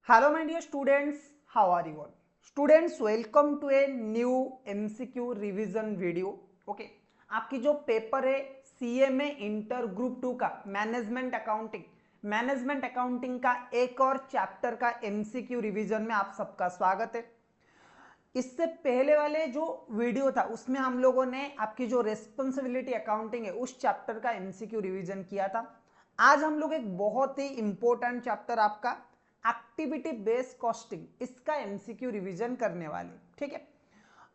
Hello my dear students, how are you all? Students, welcome to a new MCQ revision video. Okay, आपकी जो paper है CA में inter group 2 का management accounting का एक और चैप्टर का MCQ रिवीजन में आप सबका स्वागत है। इससे पहले वाले जो वीडियो था उसमें हम लोगों ने आपकी जो रेस्पॉन्सिबिलिटी अकाउंटिंग है उस चैप्टर का MCQ रिवीजन किया था। आज हम लोग एक बहुत ही इंपॉर्टेंट चैप्टर आपका एक्टिविटी बेस्ड कॉस्टिंग इसका एमसीक्यू रिवीजन करने वाले। ठीक है,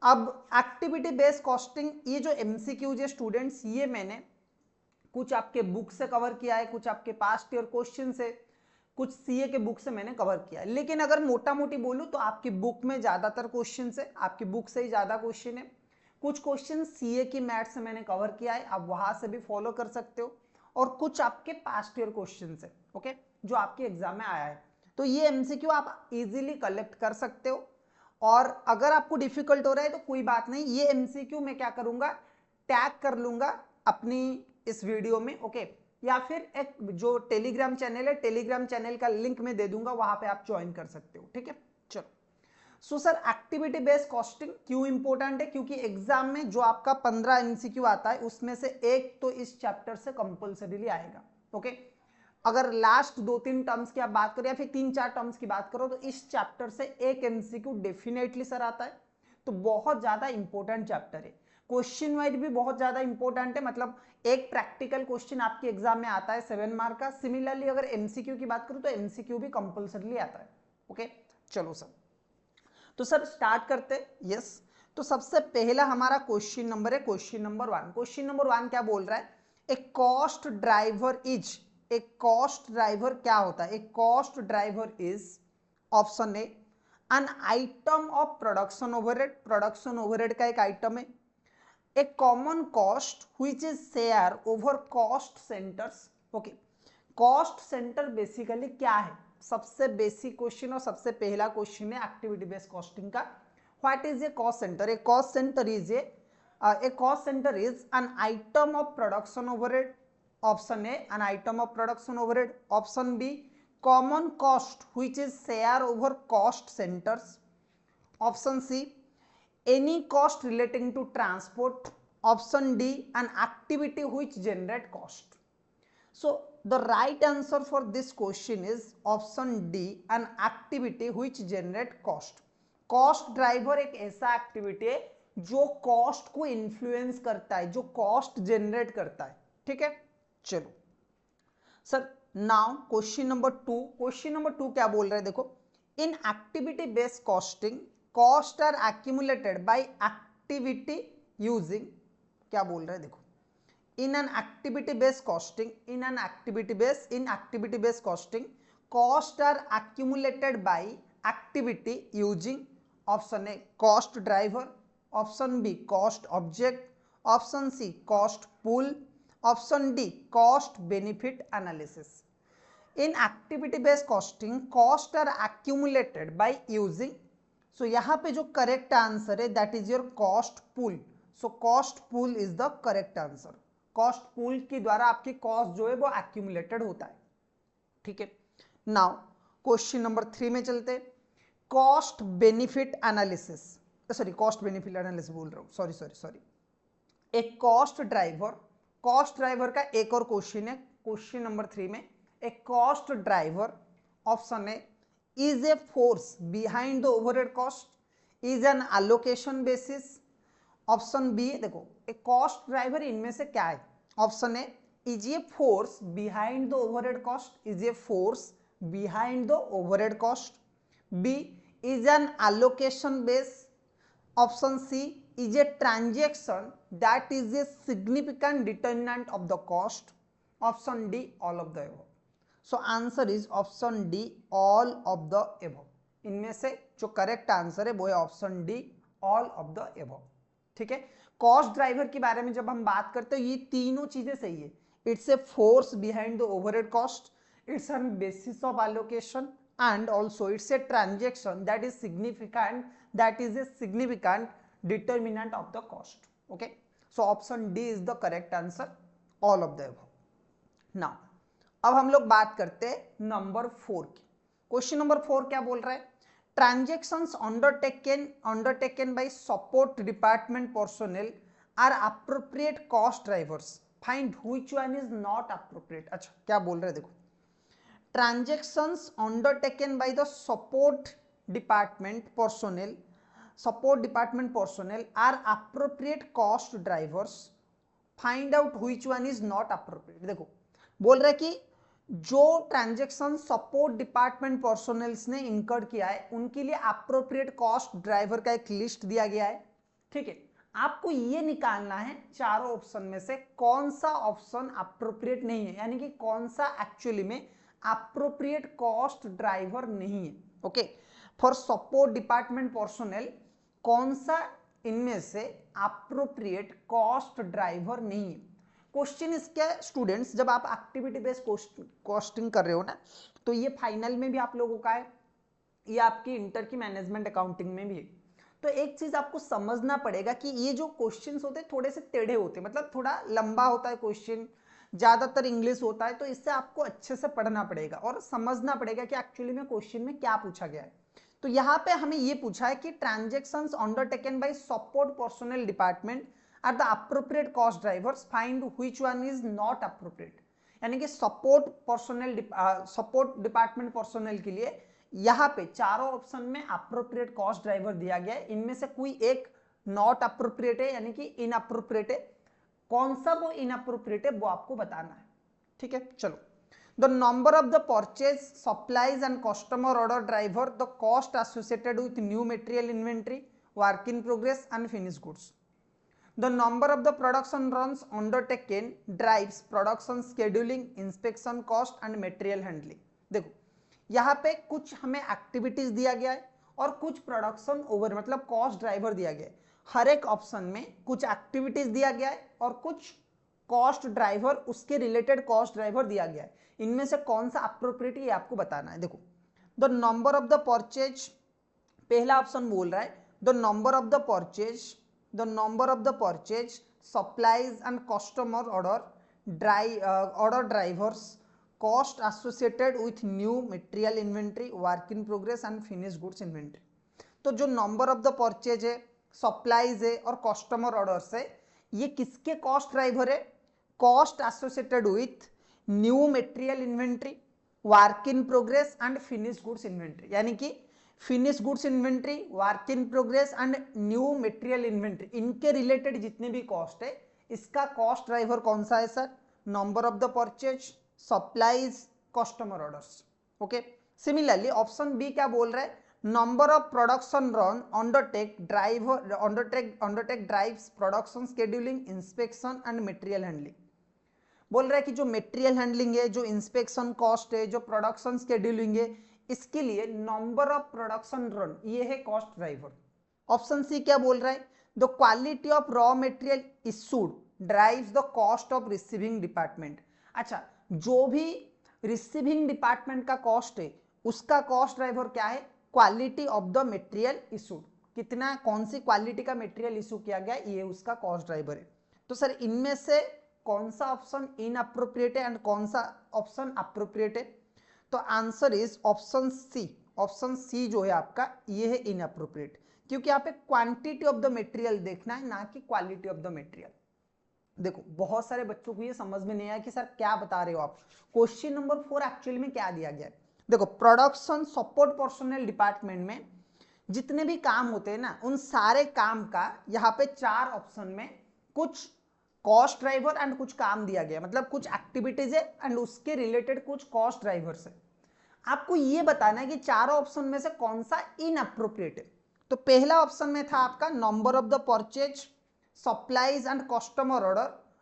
अब एक्टिविटी बेस्ड कॉस्टिंग ये जो एमसीक्यू है स्टूडेंट्स, ये मैंने कुछ आपके बुक से कवर किया है, कुछ आपके पास्ट ईयर क्वेश्चन से, कुछ सीए के बुक से मैंने कवर किया है। लेकिन अगर मोटा मोटी बोलूं तो आपकी बुक में ज्यादातर क्वेश्चन है, आपकी बुक से ही ज्यादा क्वेश्चन है। कुछ क्वेश्चन सीए की मैथ से मैंने कवर किया है, आप वहां से भी फॉलो कर सकते हो, और कुछ आपके पास्ट ईयर क्वेश्चन है, ओके, जो आपके एग्जाम में आया है। तो ये एमसीक्यू आप इजीली कलेक्ट कर सकते हो, और अगर आपको डिफिकल्ट हो रहा है तो कोई बात नहीं, ये एमसीक्यू मैं क्या करूंगा, टैग कर लूंगा अपनी इस वीडियो में, ओके, या फिर एक जो टेलीग्राम चैनल है, टेलीग्राम चैनल का लिंक मैं दे दूंगा, वहां पे आप ज्वाइन कर सकते हो। ठीक है, चलो। So sir, activity based costing क्यों इंपॉर्टेंट है? क्योंकि एग्जाम में जो आपका 15 एमसीक्यू आता है उसमें से एक तो इस चैप्टर से कंपल्सरीली आएगा। ओके, अगर लास्ट 2-3 टर्म्स की आप बात करो या फिर 3-4 टर्म्स की बात करो तो इस चैप्टर से एक एमसीक्यू डेफिनेटली सर आता है। तो बहुत ज्यादा इंपॉर्टेंट चैप्टर है, क्वेश्चन वाइज भी बहुत ज्यादा इंपॉर्टेंट है। मतलब एक प्रैक्टिकल क्वेश्चन आपके एग्जाम में आता है 7 मार्क का। सिमिलरली अगर एमसीक्यू की बात करूं तो एमसीक्यू भी कंपल्सरीली आता है। ओके, चलो सर, तो सर स्टार्ट करते। यस, तो सबसे पहला हमारा क्वेश्चन नंबर है क्वेश्चन नंबर 1। क्वेश्चन नंबर 1 क्या बोल रहा है? ए कॉस्ट ड्राइवर इज, एक कॉस्ट ड्राइवर क्या होता है? एक cost driver is, option A, an item of production overhead, production overhead का एक आइटम है। A common cost which is share over cost centres. Okay, cost centre basically क्या है? सबसे बेसिक क्वेश्चन और सबसे पहला क्वेश्चन है एक्टिविटी बेस्ड कॉस्टिंग का। What is a cost centre? A cost centre is a cost centre is an item of production overhead. Option A, an item of production overhead. Option B, common cost which is share over cost centres. Option C, any cost relating to transport. Option D, an activity which generate cost. So the right answer for this question is option D, an activity which generate cost. cost driver एक ऐसा activity है जो cost को influence करता है, जो cost generate करता है। ठीक है, चलो sir, now question number 2। Question number 2 क्या बोल रहे हैं? देखो, in activity based costing cost are accumulated by activity using, क्या बोल रहे हैं? देखो, in an activity based costing, in activity based costing cost are accumulated by activity using. Option A, cost driver. Option B, cost object. Option C, cost pool. Option D, cost benefit analysis. In activity based costing cost are accumulated by using, सो यहां पे जो correct answer है that is your cost pool. So cost pool is the correct answer. Cost pool के द्वारा आपकी cost जो है वो एक्यूमुलेटेड होता है। ठीक है, नाउ क्वेश्चन नंबर 3 में चलते। Cost benefit analysis, sorry cost benefit analysis बोल रहा हूं, सॉरी। एक कॉस्ट ड्राइवर का एक और क्वेश्चन है क्वेश्चन नंबर 3 में। A cost driver, option A, is a force behind the overhead cost, is an allocation basis. Option B, देखो एक कॉस्ट ड्राइवर इनमें से क्या है? Option A, is a force behind the overhead cost, is a force behind the overhead cost. B, is an allocation base. Option C, is a transaction that is a significant determinant of the cost. Option D, all of the above. So answer is option D, all of the above. इनमें से जो correct answer है वो है option D, all of the above। ठीक है, cost driver के बारे में जब हम बात करते हैं ये तीनों चीजें सही है। It's a force behind the overhead cost, it's on basis of allocation, and also it's a transaction that is a significant determinant of the cost. Okay, so option D is the correct answer, all of the above. now अब हम लोग बात करते हैं number 4 की। Question number 4 क्या बोल रहा है, transactions undertaken by support department personnel are appropriate cost drivers, find which one is not appropriate. अच्छा क्या बोल रहे हैं देखो, transactions undertaken by the support department personnel are appropriate cost drivers, find out which one is not appropriate. देखो बोल रहा है कि जो ट्रांजैक्शन सपोर्ट डिपार्टमेंट पर्सोनेल्स ने इनकर्ड किया है उनके लिए अप्रोप्रिएट कॉस्ट ड्राइवर का एक लिस्ट दिया गया है। ठीक है, आपको ये निकालना है चारों ऑप्शन में से कौन सा ऑप्शन अप्रोप्रिएट नहीं है, यानी कि कौन सा एक्चुअली में अप्रोप्रिएट कॉस्ट ड्राइवर नहीं है। Okay, for support department personnel कौन सा इनमें से अप्रोप्रिएट कॉस्ट ड्राइवर नहीं है। क्वेश्चन इसके स्टूडेंट्स, जब आप एक्टिविटी बेस्ड कॉस्टिंग कर रहे हो ना, तो ये फाइनल में भी आप लोगों का है, ये आपकी इंटर की मैनेजमेंट अकाउंटिंग में भी है। तो एक चीज आपको समझना पड़ेगा कि ये जो क्वेश्चंस होते हैं थोड़े से टेढ़े होते हैं, मतलब थोड़ा लंबा होता है क्वेश्चन, ज्यादातर इंग्लिश होता है, तो इससे आपको अच्छे से पढ़ना पड़ेगा और समझना पड़ेगा कि एक्चुअली में क्वेश्चन में क्या पूछा गया है। तो यहाँ पे हमें ये पूछा है कि transactions undertaken by support personnel department are the appropriate cost drivers, find which one is not appropriate. यानी कि सपोर्ट डिपार्टमेंट पर्सोनेल के लिए यहाँ पे चारों ऑप्शन में अप्रोप्रिएट कॉस्ट ड्राइवर दिया गया है, इनमें से कोई एक नॉट अप्रोप्रिएट है यानी कि इनअप्रोप्रिएट है। कौन सा वो इनअप्रोप्रिएट है वो आपको बताना है। ठीक है, चलो, the number of the purchase, supplies and customer order driver, the cost associated with new material inventory, work in progress and finished goods. The number of the production runs undertaken drives production scheduling, inspection cost and material handling. देखो यहाँ पे कुछ हमें activities दिया गया है और कुछ प्रोडक्शन ओवर मतलब कॉस्ट ड्राइवर दिया गया है। हर एक ऑप्शन में कुछ एक्टिविटीज दिया गया है और कुछ कॉस्ट ड्राइवर, उसके रिलेटेड कॉस्ट ड्राइवर दिया गया है। इनमें से कौन सा अप्रोप्रिएट है आपको बताना है। देखो, the number of the purchase, पहला ऑप्शन बोल रहा है the number of the purchase supplies and customer order drivers, cost associated with new material inventory, work in progress and finish goods inventory. तो जो नंबर ऑफ द परचेज है, supplies है और customer orders है, ये किसके कॉस्ट ड्राइवर है? Cost associated with new material inventory, work in progress and finish goods inventory. यानी कि finish goods inventory, work in progress and new material inventory, इनके रिलेटेड जितने भी कॉस्ट है, इसका कॉस्ट ड्राइवर कौन सा है sir? Number of the purchase, supplies, customer orders. Okay, similarly option B क्या बोल रहा है? Number of production run undertake drives production scheduling, inspection and material handling. बोल रहा है कि जो मटेरियल हैंडलिंग है, जो इंस्पेक्शन कॉस्ट है, जो प्रोडक्शन शेड्यूलिंग है, इसके लिए नंबर ऑफ प्रोडक्शन रन ये है कॉस्ट ड्राइवर। ऑप्शन सी क्या बोल रहा है? The quality of raw material issued drives the cost of receiving department. अच्छा, जो भी रिसीविंग डिपार्टमेंट का कॉस्ट है उसका कॉस्ट ड्राइवर क्या है? Quality of the material issued, कितना कौन सी क्वालिटी का मटेरियल इशू किया गया, ये उसका कॉस्ट ड्राइवर है। तो सर इनमें से कौन सा ऑप्शन इनअप्रोप्रिएट है एंड कौन सा ऑप्शन अप्रोप्रिएट है? तो answer is option C. Option C जो है आपका ये है इनअप्रोप्रिएट, क्योंकि यहाँ पे क्वांटिटी ऑफ द मटेरियल देखना है, ना कि क्वालिटी ऑफ द मटेरियल। देखो बहुत सारे बच्चों को ये समझ में नहीं आया कि सर क्या बता रहे हो आप, क्वेश्चन नंबर 4 एक्चुअली में क्या दिया गया है। देखो, प्रोडक्शन सपोर्ट पर्सोनेल डिपार्टमेंट में जितने भी काम होते हैं ना, उन सारे काम का यहाँ पे 4 ऑप्शन में कुछ कॉस्ट ड्राइवर एंड कुछ काम दिया गया, मतलब कुछ एक्टिविटीज है एंड उसके रिलेटेड कुछ कॉस्ट ड्राइवर्स है। आपको ये बताना है कि चारों ऑप्शन में से कौन सा इनअप्रोप्रिएट है। तो पहला ऑप्शन में था आपका number of the purchase, supplies and customer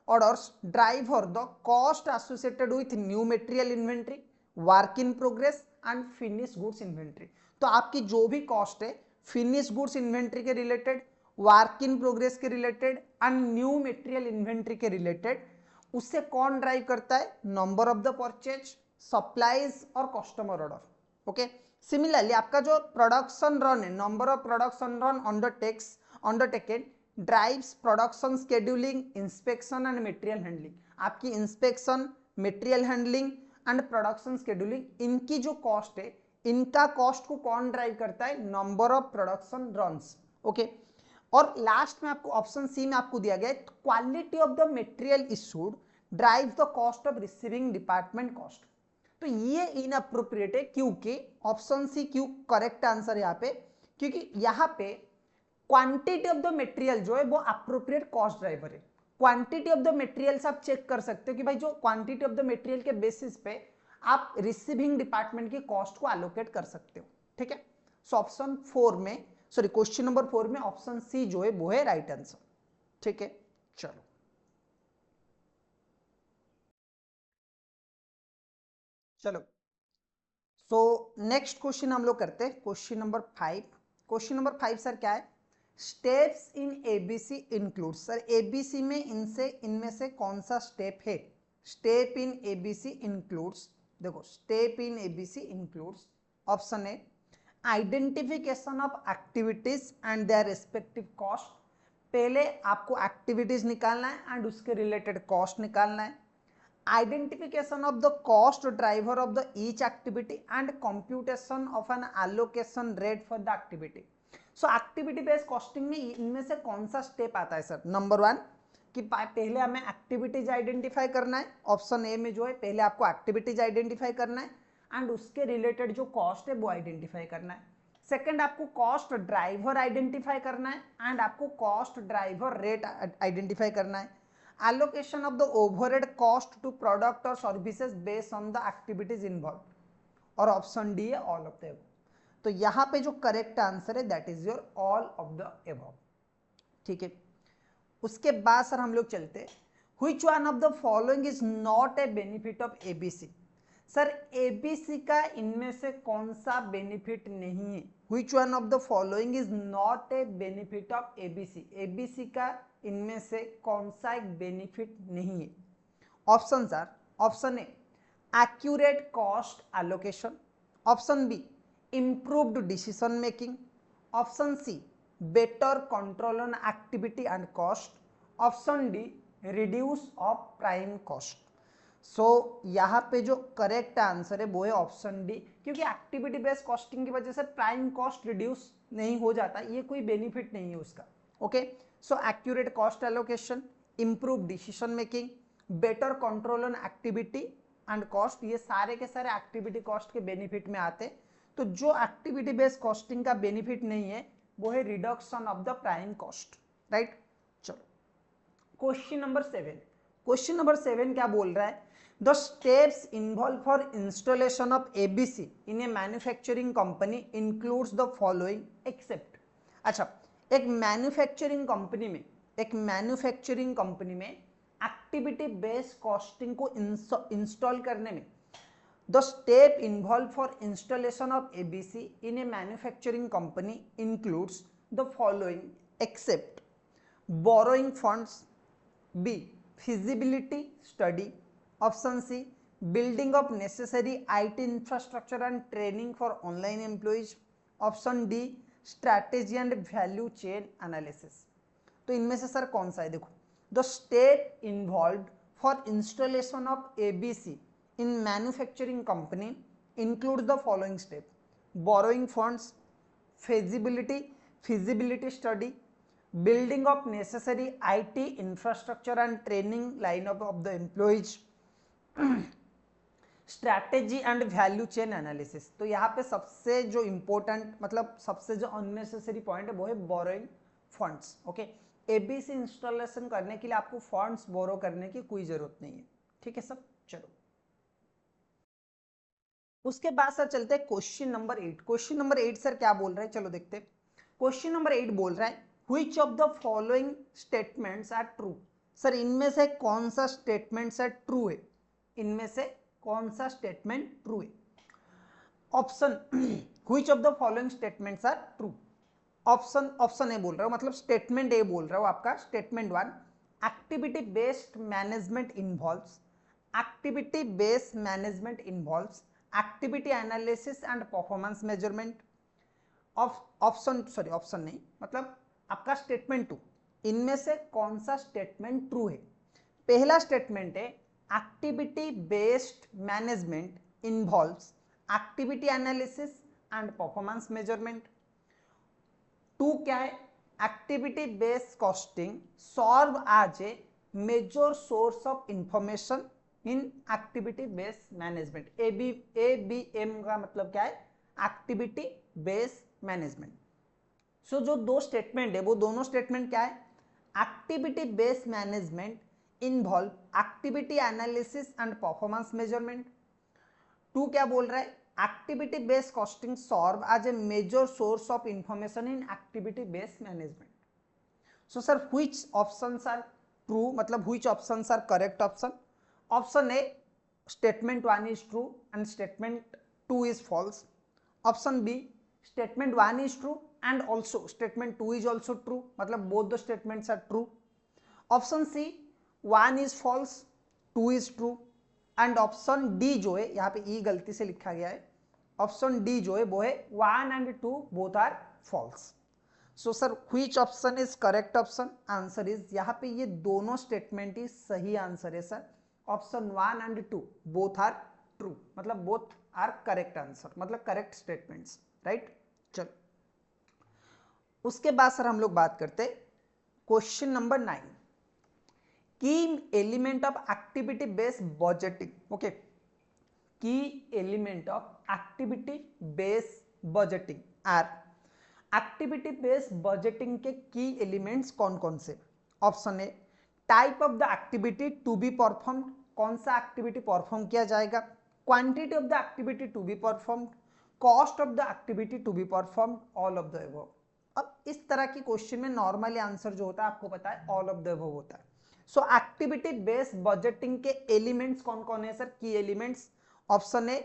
orders driver the cost associated with new material inventory, work in progress and finish goods inventory. तो आपकी जो भी कॉस्ट है फिनिश गुड्स इन्वेंट्री के रिलेटेड, वर्क इन प्रोग्रेस के related and new material inventory के related, उससे कौन ड्राइव करता है? Number of the purchase, supplies और कस्टमर ऑर्डर। ओके, सिमिलरली आपका जो प्रोडक्शन रन है, number of production run undertaken drives production scheduling, inspection and material handling. आपकी inspection, material handling and production scheduling, इनकी जो कॉस्ट है इनका कॉस्ट को कौन ड्राइव करता है? Number of production runs. Okay, और लास्ट में आपको ऑप्शन सी में आपको दिया गया है quality of the material issued drive the cost of receiving department cost. तो ये इनअप्रोप्रिएट है, क्योंकि ऑप्शन सी क्यों करेक्ट आंसर यहाँ पे, क्योंकि यहाँ पे क्वांटिटी ऑफ द मटेरियल जो है वो अप्रोप्रिएट कॉस्ट ड्राइवर है। क्वांटिटी ऑफ द मटेरियल्स आप चेक कर सकते हो कि भाई जो क्वांटिटी ऑफ द मटेरियल के बेसिस पे आप रिसीविंग डिपार्टमेंट की कॉस्ट को एलोकेट कर सकते हो। ठीक है, सो ऑप्शन 4 में, सॉरी क्वेश्चन नंबर 4 में ऑप्शन सी जो है वो है राइट आंसर। ठीक है, चलो चलो सो नेक्स्ट क्वेश्चन हम लोग करते हैं question number 5। Question number 5 sir क्या है? Steps in ABC include. Sir ABC में इनमें से कौन सा स्टेप है? स्टेप इन एबीसी इंक्लूड्स, देखो step in ABC includes, option A identification of activities and their respective cost. पहले आपको एक्टिविटीज निकालना है एंड उसके रिलेटेड कॉस्ट निकालना है। Identification of the cost driver of the each activity and computation of an allocation rate for the activity. So activity based costing में इनमें से कौन सा स्टेप आता है सर? नंबर 1 कि पहले हमें एक्टिविटीज आइडेंटिफाई करना है। ऑप्शन ए में जो है पहले आपको एक्टिविटीज आइडेंटिफाई करना है एंड उसके रिलेटेड जो कॉस्ट है वो आइडेंटिफाई करना है। सेकंड आपको कॉस्ट ड्राइवर आइडेंटिफाई करना है एंड आपको कॉस्ट ड्राइवर रेट आइडेंटिफाई करना है। allocation of the overhead cost to product or services based on the activities involved, और ऑप्शन डी है ऑल ऑफ द अबव। तो यहां पे जो करेक्ट आंसर है that is your all of the above. ठीक है, उसके बाद सर हम लोग चलते which one of the following is not a benefit of ABC. Sir ABC का इनमें से कौन सा बेनिफिट नहीं है? Which one of the following is not a benefit of ABC. ABC का इनमें से कौन सा एक बेनिफिट नहीं है? Option are, option A accurate cost allocation, option B improved decision making, option C better control on activity and cost, option D reduce of prime cost. So यहाँ पे जो करेक्ट आंसर है वो है ऑप्शन डी, क्योंकि activity based costing की वजह से प्राइम कॉस्ट रिड्यूस नहीं हो जाता, ये कोई बेनिफिट नहीं है उसका। Okay, so accurate cost allocation, improve decision making, better control on activity and cost, ये सारे के सारे एक्टिविटी कॉस्ट के बेनिफिट में आते। तो जो एक्टिविटी बेस्ड कॉस्टिंग का बेनिफिट नहीं है वो है reduction of the prime cost. Right, चलो क्वेश्चन नंबर 7। क्वेश्चन नंबर 7 क्या बोल रहा है? The steps involve for installation of ABC in A manufacturing company includes the following except. अच्छा, एक मैन्युफैक्चरिंग कंपनी में एक्टिविटी बेस्ड कॉस्टिंग को इंस्टॉल करने में the step involve for installation of ABC in A manufacturing company includes the following except borrowing funds, B feasibility study, option C building of necessary IT infrastructure and training for online employees, option D strategy and value chain analysis। तो इनमें से sir कौन सा है? देखो the step involve for installation of ABC in manufacturing company include the following step borrowing funds, feasibility study, building of necessary IT infrastructure and training lineup of the employees, strategy and value chain analysis। तो यहाँ पे सबसे जो important मतलब सबसे जो unnecessary point है वो है borrowing funds. Okay, ABC installation करने के लिए आपको फंड्स बोरो करने की कोई जरूरत नहीं है। ठीक है सब, चलो उसके बाद सर चलते हैं question number 8। Question number 8 sir क्या बोल रहे हैं, चलो देखते हैं। क्वेश्चन नंबर 8 बोल रहा है Which of the following statements are true? Sir इनमें से कौन सा स्टेटमेंट ट्रू है? इनमें से कौन सा स्टेटमेंट ट्रू है? Option Which of the following statements are true? Option A बोल रहा हूं, मतलब स्टेटमेंट ए बोल रहा हूं आपका। Statement 1 activity based management involves activity analysis and performance measurement. Option नहीं, मतलब आपका स्टेटमेंट 2, इनमें से कौन सा स्टेटमेंट ट्रू है? पहला स्टेटमेंट है activity based management involves activity analysis and performance measurement. 2 क्या है, activity based costing serve as a major source of information in activity based management. ABM का मतलब क्या है, एक्टिविटी बेस्ड मैनेजमेंट। सो जो 2 स्टेटमेंट है वो दोनों स्टेटमेंट क्या है, activity based management involve activity analysis and performance measurement. 2 क्या बोल रहा है, activity based costing serve as a major source of information in activity based management. So sir which options are true, मतलब which options are correct option. Option A statement 1 is true and statement 2 is false. Option B statement 1 is true and also statement 2 is also true, मतलब both the statements are true. Option C 1 is false 2 is true and option D जो है यहाँ पे E गलती से लिखा गया है, ऑप्शन D जो है वो है 1 and 2 both are false. So sir which option is correct option? Answer is यहाँ पे ये दोनों स्टेटमेंट ही सही आंसर है sir. Option 1 and 2 both are true, मतलब both are correct answer, मतलब correct statements, right? चलो उसके बाद सर हम लोग बात करते हैं question number 9, key element of activity based budgeting. Okay, key element of activity based budgeting are, activity based budgeting के की एलिमेंट्स कौन कौन से। Option A type of the activity to be performed, कौन सा एक्टिविटी परफॉर्म किया जाएगा, quantity of the activity to be performed, cost of the activity to be performed, all of the above. अब इस तरह की क्वेश्चन में नॉर्मली आंसर जो होता है आपको पता है ऑल ऑफ द अबव होता है। सो एक्टिविटी बेस्ड बजटिंग के एलिमेंट्स कौन कौन है सर, की elements. Option A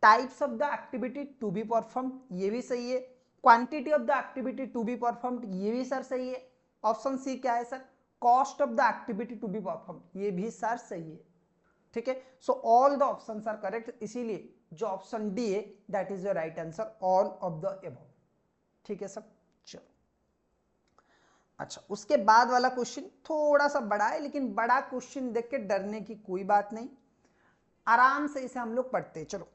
types of the activity to be performed, ये भी सही है। Quantity of the activity to be performed, ये भी सर सही है। ऑप्शन सी क्या है sir, cost of the activity to be performed, ये भी सर सही है। ठीक है, so all the options are correct, इसीलिए जो ऑप्शन डी है that is your right answer, all of the above. ठीक है सर, चलो अच्छा उसके बाद वाला क्वेश्चन थोड़ा सा बड़ा है, लेकिन बड़ा क्वेश्चन देख के डरने की कोई बात नहीं, आराम से इसे हम लोग पढ़ते हैं। चलो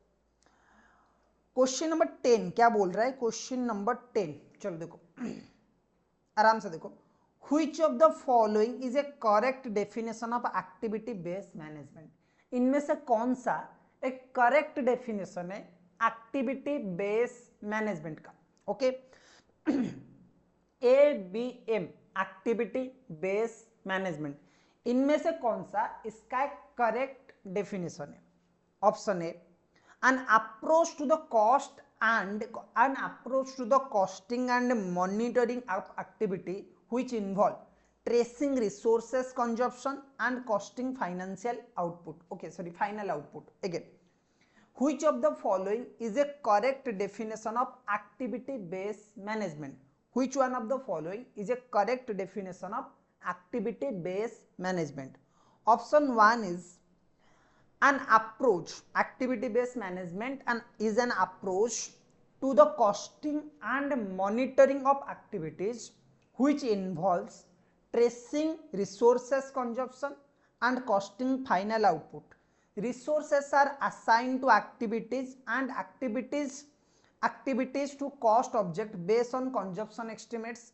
क्वेश्चन नंबर 10 क्या बोल रहा है, क्वेश्चन नंबर 10 चलो देखो आराम से देखो, which of the following is A correct definition of activity based management. इनमें से कौन सा एक करेक्ट डेफिनेशन है एक्टिविटी बेस्ड मैनेजमेंट का। Okay ABM activity based management, इनमें से कौन सा इसका एक करेक्ट डेफिनेशन है। Option A an approach to the cost and an approach to the costing and monitoring of activity which involve tracing resources consumption and costing financial output. Okay, sorry, final output. Again, which of the following is a correct definition of activity based management? Which one of the following is a correct definition of activity based management? Option 1 is an approach, activity based management and is an approach to the costing and monitoring of activities which involves tracing resources consumption and costing final output. Resources are assigned to activities and activities to cost object based on consumption estimates.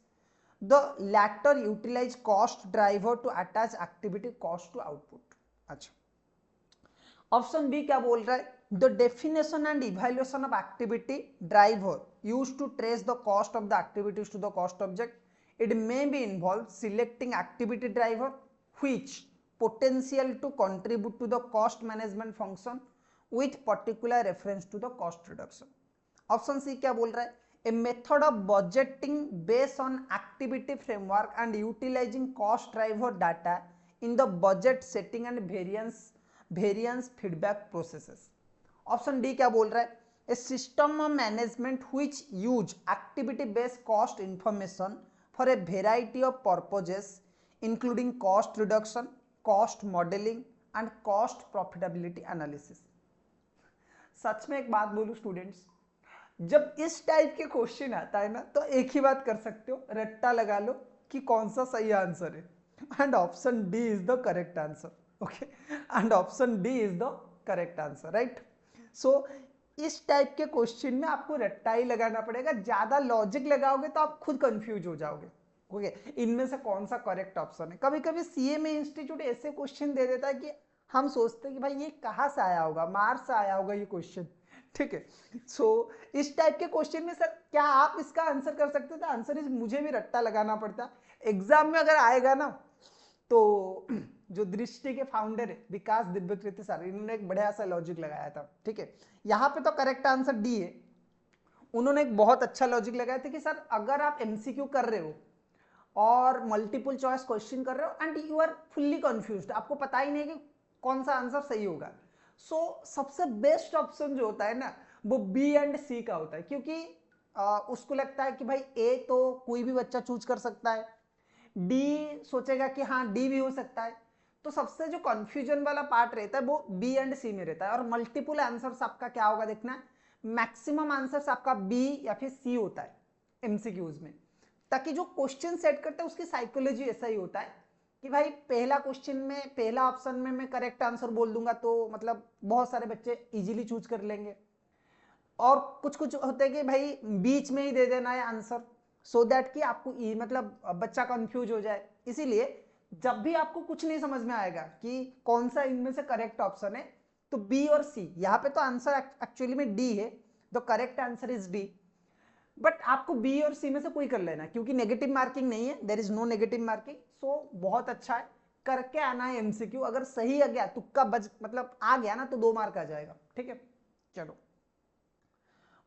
The latter utilize cost driver to attach activity cost to output. अच्छा, option B क्या बोल रहा है, the definition and evaluation of activity driver used to trace the cost of the activities to the cost object, it may be involve selecting activity driver which potential to contribute to the cost management function with particular reference to the cost reduction. Option C क्या बोल रहा है, a method of budgeting based on activity framework and utilising cost driver data in the budget setting and variance feedback processes. Option D क्या बोल रहा है, a system of management which use activity based cost information for a variety of purposes including cost reduction, cost modelling and cost profitability analysis. सच में एक बात बोलूं students, जब इस टाइप के क्वेश्चन आता है ना तो एक ही बात कर सकते हो, रट्टा लगा लो कि कौन सा सही आंसर है, and option D is the correct answer. Okay, and option D is the correct answer, right? So इस टाइप के क्वेश्चन में आपको रट्टा ही लगाना पड़ेगा, ज्यादा लॉजिक लगाओगे तो आप खुद कंफ्यूज हो जाओगे। ओके, इनमें से कौन सा करेक्ट ऑप्शन है। कभी कभी सीएमए इंस्टीट्यूट ऐसे क्वेश्चन दे देता है कि हम सोचते हैं कि भाई ये कहाँ से आया होगा, मार्स से आया होगा ये क्वेश्चन, ठीक है। सो इस टाइप के क्वेश्चन में सर क्या आप इसका आंसर कर सकते थे, आंसर इज मुझे भी रट्टा लगाना पड़ता। एग्जाम में अगर आएगा ना तो जो दृष्टि के फाउंडर है विकास दिव्यकृति सर, इन्होंने एक बढ़िया सा लॉजिक लगाया था, ठीक है। यहाँ पे तो करेक्ट आंसर डी है। उन्होंने एक बहुत अच्छा लॉजिक लगाया था कि सर अगर आप एमसीक्यू कर रहे हो और मल्टीपल चॉइस क्वेश्चन कर रहे हो and you are fully confused, आपको पता ही नहीं कि कौन सा आंसर सही होगा, सो सबसे बेस्ट ऑप्शन जो होता है ना वो बी एंड सी का होता है, क्योंकि उसको लगता है कि भाई ए तो कोई भी बच्चा चूज कर सकता है, डी सोचेगा कि हाँ डी भी हो सकता है, तो सबसे जो कंफ्यूजन वाला पार्ट रहता है वो बी एंड सी में रहता है। और मल्टीपल आंसर्स आपका क्या होगा देखना, मैक्सिमम आंसर्स आपका बी या फिर सी होता है एमसीक्यूज में, ताकि जो क्वेश्चन सेट करते हैं उसकी साइकोलॉजी ऐसा ही होता है कि भाई पहला क्वेश्चन में पहला ऑप्शन में मैं करेक्ट आंसर बोल दूंगा तो मतलब बहुत सारे बच्चे इजीली चूज कर लेंगे, और कुछ कुछ होते हैं कि भाई बीच में ही दे देना है आंसर सो दैट कि आपको मतलब बच्चा कंफ्यूज हो जाए। इसीलिए जब भी आपको कुछ नहीं समझ में आएगा कि कौन सा इनमें से करेक्ट ऑप्शन है तो बी और सी, यहाँ पे तो आंसर एक्चुअली में डी है, the correct answer is D, but आपको बी और सी में से कोई कर लेना क्योंकि नेगेटिव मार्किंग नहीं है, there is no negative marking. So बहुत अच्छा है, करके आना है एमसीक्यू, अगर सही आ गया तुक्का बज मतलब आ गया ना तो 2 मार्क आ जाएगा, ठीक है। चलो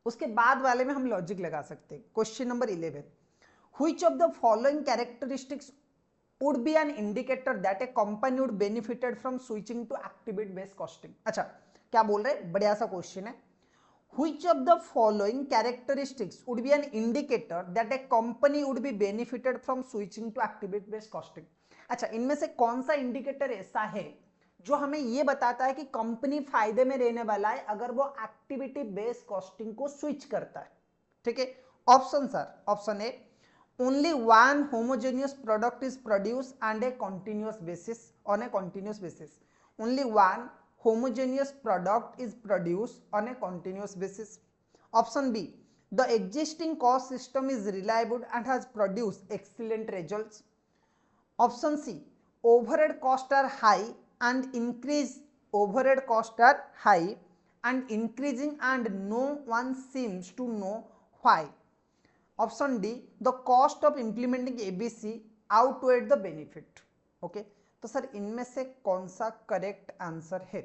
उसके बाद वाले में हम लॉजिक लगा सकते हैं। Question number 11, which of the following characteristics would be an indicator that a company would benefited from switching to activity based costing। अच्छा क्या बोल रहे हैं, बढ़िया सा क्वेश्चन है। Which of the following characteristics would be an indicator that a company would be benefited from switching to activity based costing। अच्छा इनमें से कौन सा इंडिकेटर ऐसा है जो हमें यह बताता है कि कंपनी फायदे में रहने वाला है अगर वो एक्टिविटी बेस्ड कॉस्टिंग को स्विच करता है, ठीक है। Option sir, option A, only one homogeneous product is produced and a continuous basis on a continuous basis, only one homogeneous product is produced on a continuous basis। Option B, the existing cost system is reliable and has produced excellent results। Option C, overhead costs are high and increase, overhead costs are high and increasing and no one seems to know why। Option D, the cost of implementing ABC outweighed the benefit. Okay, तो sir इनमें से कौन सा correct answer है,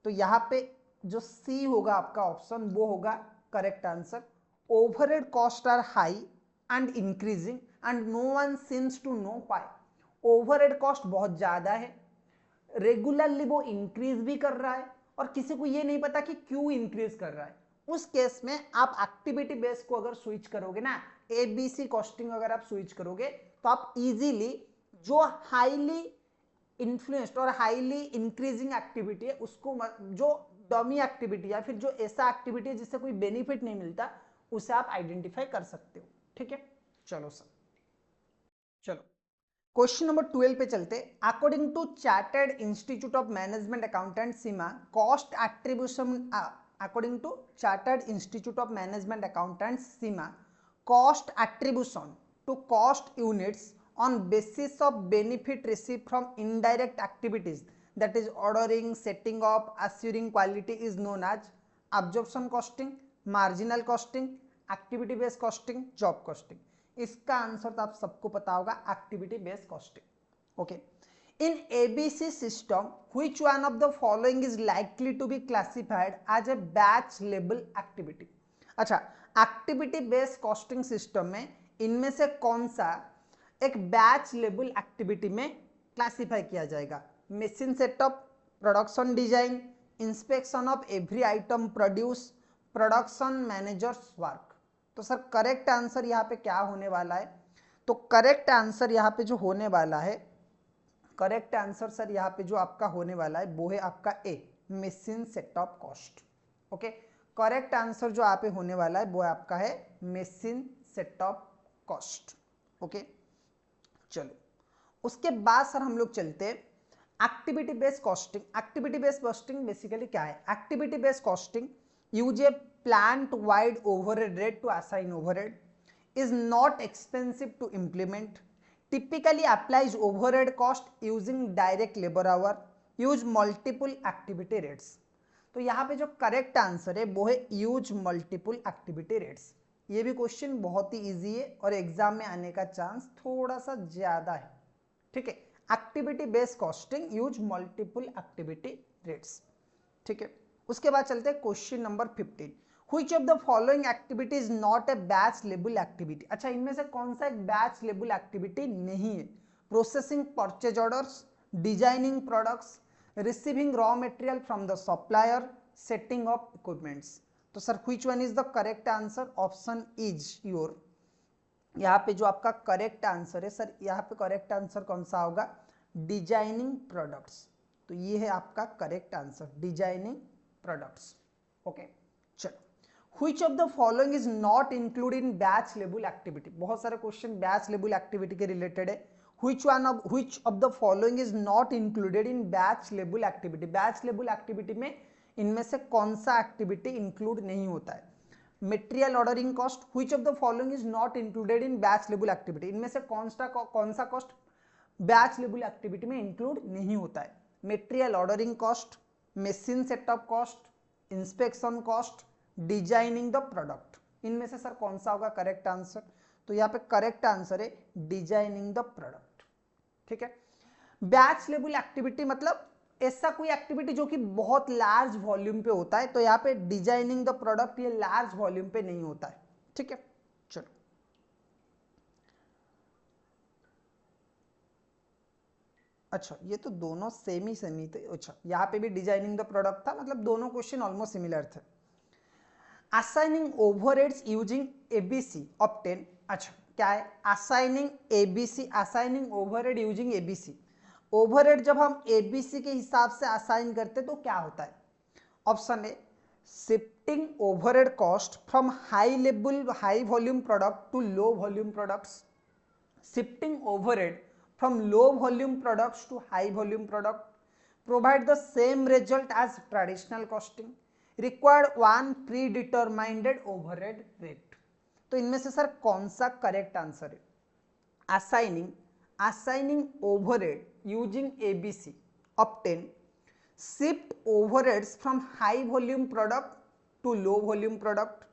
तो यहाँ पे जो सी होगा आपका ऑप्शन वो होगा correct answer. Overhead cost are high and increasing and no one seems to know why. Overhead cost बहुत ज्यादा है, रेगुलरली वो इंक्रीज भी कर रहा है और किसी को ये नहीं पता कि क्यों इंक्रीज कर रहा है। उस केस में आप एक्टिविटी बेस को अगर स्विच करोगे ना, एबीसी कॉस्टिंग अगर आप स्विच करोगे तो आप इजीली जो हाईली इन्फ्लुएंस्ड और हाईली इंक्रीजिंग एक्टिविटी है उसको, जो डमी एक्टिविटी या फिर जो ऐसा एक्टिविटी है जिससे कोई बेनिफिट नहीं मिलता, उसे आप आइडेंटिफाई कर सकते हो, ठीक है। चलो सर, चलो क्वेश्चन नंबर 12 पे चलते। According to chartered institute of management accountant CIMA, cost attribution, according to chartered institute of management accountant CIMA, cost attribution to cost units on basis of benefit received from indirect activities, that is ordering, setting up, assuring quality, is known as absorption costing, marginal costing, activity based costing, job costing। इसका answer तो आप सबको पता होगा, activity based costing. Okay, in ABC system which one of the following is likely to be classified as a batch लेबल activity. अच्छा, activity based costing system में इनमें से कौन सा एक बैच लेबल एक्टिविटी में क्लासिफाई किया जाएगा? Machine setup, production design, inspection of every item produce, production managers work. तो सर करेक्ट आंसर यहाँ पे क्या होने वाला है? तो करेक्ट आंसर यहाँ पे जो होने वाला है, करेक्ट आंसर सर यहाँ पे जो आपका होने वाला है वो है आपका A, machine setup cost. Okay, correct answer जो यहाँ पे होने वाला है वो आपका है मशीन सेटअप कॉस्ट। ओके, चलो उसके बाद सर हम लोग चलते हैं activity based costing. Activity based costing basically क्या है? Activity based costing use a plant wide overhead rate to assign overhead, is not expensive to implement, typically applies overhead cost using direct labor hour, use multiple activity rates। तो यहाँ पे जो correct answer है वो है use multiple activity rates. ये भी question बहुत ही इजी है और एग्जाम में आने का चांस थोड़ा सा ज्यादा है, ठीक है। Activity based costing, use multiple activity rates, ठीक है। उसके बाद चलते हैं question number 15। Which of the following activity is not a batch level activity? अच्छा, इनमें से कौन सा एक बैच लेवल एक्टिविटी नहीं है? Processing purchase orders, designing products, receiving raw material from the supplier, setting of equipments. तो sir which one is the correct answer? Option is your, यहाँ पे जो आपका करेक्ट आंसर है सर, यहाँ पे करेक्ट आंसर कौन सा होगा? Designing products. तो ये है आपका correct answer, designing products, okay. चलो, Which of the following is not included in batch level activity? बहुत सारे क्वेश्चन बैच लेवल एक्टिविटी के रिलेटेड है। Which of the following is not included in batch level activity? Batch level activity में इनमें से कौन सा एक्टिविटी इंक्लूड नहीं होता है? Material ordering cost, which of the following is not included in batch level activity? इनमें से कौन सा कॉस्ट बैच लेवल एक्टिविटी में इंक्लूड नहीं होता है? Material ordering cost, machine setup cost, inspection cost, designing the product. इनमें से सर कौन सा होगा करेक्ट आंसर? तो यहाँ पे करेक्ट आंसर है डिजाइनिंग द प्रोडक्ट, ठीक है। बैच लेवल एक्टिविटी मतलब ऐसा कोई एक्टिविटी जो कि बहुत लार्ज वॉल्यूम पे होता है, तो यहाँ पे डिजाइनिंग द प्रोडक्ट ये लार्ज वॉल्यूम पे नहीं होता है, ठीक है। चलो, अच्छा ये तो दोनों सेम ही थे। अच्छा, यहाँ पे भी डिजाइनिंग द प्रोडक्ट था, मतलब दोनों क्वेश्चन ऑलमोस्ट सिमिलर थे। Assigning overheads using ABC obtain, अच्छा क्या है assigning ABC? Assigning overhead using ABC. Overhead जब हम एबीसी के हिसाब से असाइन करते तो क्या होता है? Option A, shifting overhead cost from high volume product to low volume products, shifting overhead from low volume products to high volume product, provide the same result as traditional costing, required one predetermined overhead rate. तो इनमें से sir कौन सा correct answer है? Assigning overhead using ABC obtain shift overheads from high volume product to low volume product,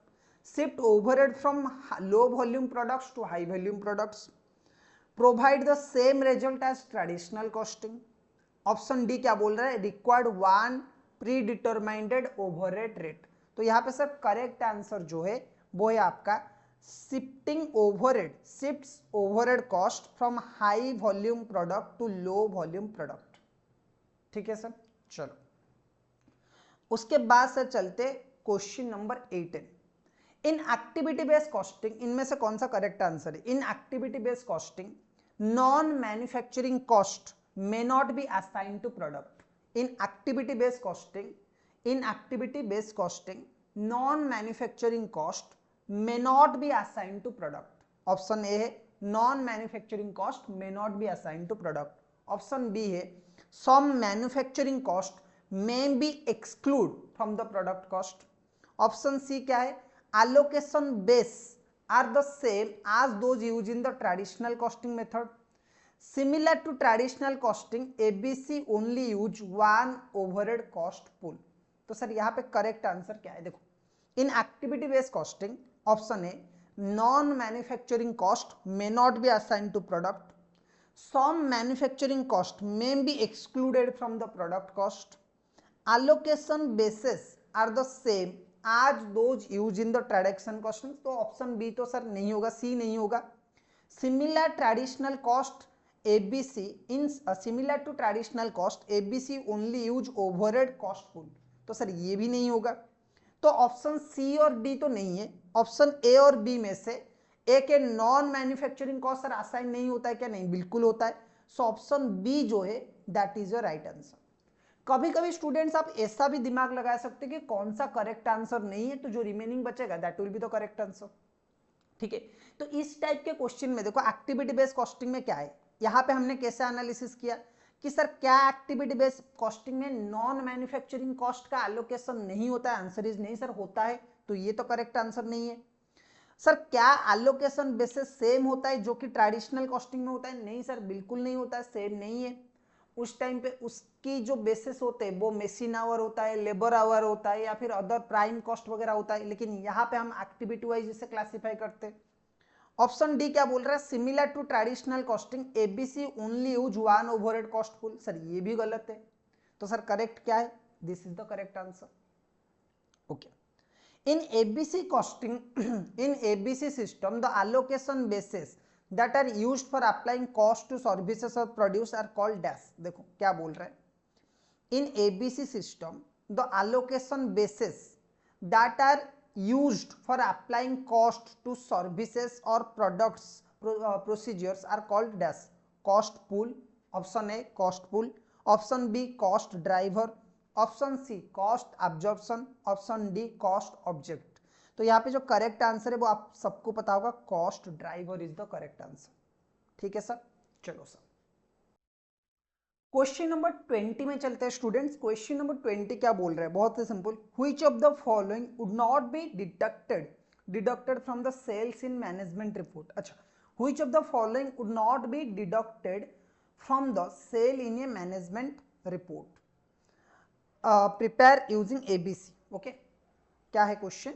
shift overhead from low volume products to high volume products, provide the same result as traditional costing. Option D क्या बोल रहा है? Required one predetermined overhead rate. तो यहाँ पे sir correct answer जो है वो है आपका shifting overhead, shifts overhead cost from high volume product to low volume product, ठीक है सर। चलो, उसके बाद सर चलते question number 18। In activity based costing, इनमें से कौन सा करेक्ट आंसर है? In activity based costing non manufacturing cost may not be assigned to product. In activity based costing, non manufacturing cost may not be assigned to product. Option A है non manufacturing cost may not be assigned to product. Option B है some manufacturing cost may be exclude from the product cost. Option C क्या है? allocation base are the same as those used in the traditional costing method. Similar to traditional costing, ABC only use one overhead cost pool. तो sir यहाँ पे correct answer क्या है? देखो, in activity based costing option A non manufacturing cost may not be assigned to product, some manufacturing cost may be excluded from the product cost, allocation basis are the same as those used in the traditional costing. तो option B तो sir नहीं होगा, सी नहीं होगा। Similar traditional cost ABC in similar to traditional cost ABC only use overhead cost pool. तो sir ये भी नहीं होगा। तो ऑप्शन सी और डी तो नहीं है, ऑप्शन ए और बी में से एक है non manufacturing cost sir assign नहीं होता है क्या? नहीं, बिल्कुल होता है। सो ऑप्शन बी जो है that is your right answer. कभी कभी स्टूडेंट्स आप ऐसा भी दिमाग लगा सकते हैं कि कौन सा करेक्ट आंसर नहीं है, तो जो रिमेनिंग बचेगा that will be the correct answer, ठीक है। तो इस टाइप के क्वेश्चन में देखो एक्टिविटी बेस्ड कॉस्टिंग में क्या है, यहाँ पे हमने कैसे एनालिसिस किया कि सर क्या एक्टिविटी बेस्ड कॉस्टिंग में नॉन मैन्युफैक्चरिंग कॉस्ट का एलोकेशन नहीं होता है? आंसर इज नहीं सर, होता है, तो ये तो करेक्ट आंसर नहीं है। सर क्या एलोकेशन बेसिस सेम होता है जो कि ट्रेडिशनल कॉस्टिंग में होता है? नहीं सर, बिल्कुल नहीं होता है, सेम नहीं है। उस टाइम पे उसकी जो बेसिस होते हैं वो मशीन आवर होता है, लेबर आवर होता है, या फिर अदर प्राइम कॉस्ट वगैरह होता है, लेकिन यहाँ पे हम एक्टिविटी वाइज इसे क्लासीफाई करते हैं। ऑप्शन डी क्या बोल रहा है? Similar to traditional costing ABC only use one overhead cost pool. Sir ये भी गलत है, तो सर करेक्ट क्या है? This is the correct answer. Okay, in ABC costing in ABC system the allocation basis that are used for applying cost to services or produce are called dash। देखो क्या बोल रहा है, in ABC system the allocation basis that are used for applying cost to services or products procedures are called dash, cost pool। Option A cost pool, option B cost driver, option C cost absorption, option D cost object. तो यहाँ पे जो correct answer है वो आप सबको पता होगा, cost driver is the correct answer. ठीक है सर, चलो सर क्वेश्चन नंबर 20 में चलते हैं स्टूडेंट्स। क्वेश्चन नंबर 20 क्या बोल रहा है? बहुत ही simple, which of the following would not be deducted from the sales in management report. अच्छा, which of the following would not be deducted from the sale in a management report? Prepare using ABC. Okay, क्या है question?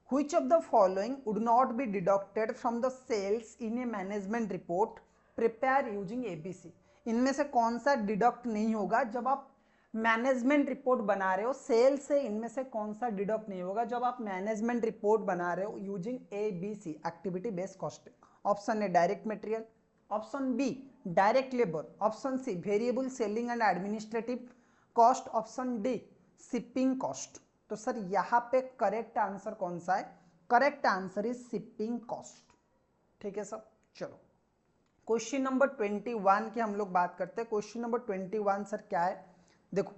Which of the following would not be deducted from the sales in a management report prepare using ABC? इनमें से कौन सा deduct नहीं होगा जब आप मैनेजमेंट रिपोर्ट बना रहे हो? सेल से इनमें से कौन सा डिडक्ट नहीं होगा जब आप मैनेजमेंट रिपोर्ट बना रहे हो using ABC, activity based costing? Option A direct material, option B direct labour, option C variable selling and administrative cost, option D shipping cost. तो सर यहाँ पे करेक्ट आंसर कौन सा है? Correct answer is shipping cost. ठीक है sir, चलो question number 21 की हम लोग बात करते हैं। क्वेश्चन नंबर 21 सर क्या है? देखो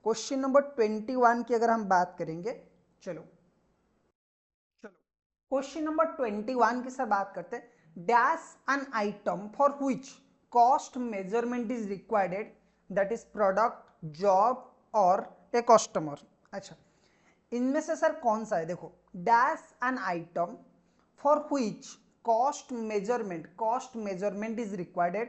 क्वेश्चन नंबर 21 की अगर हम बात करेंगे, चलो क्वेश्चन नंबर 21 की सर बात करते हैं। Dash an item for which cost measurement is required, that is product, job और ए कस्टमर। अच्छा, इनमें से सर कौन सा है? देखो, dash an item for which cost measurement is required,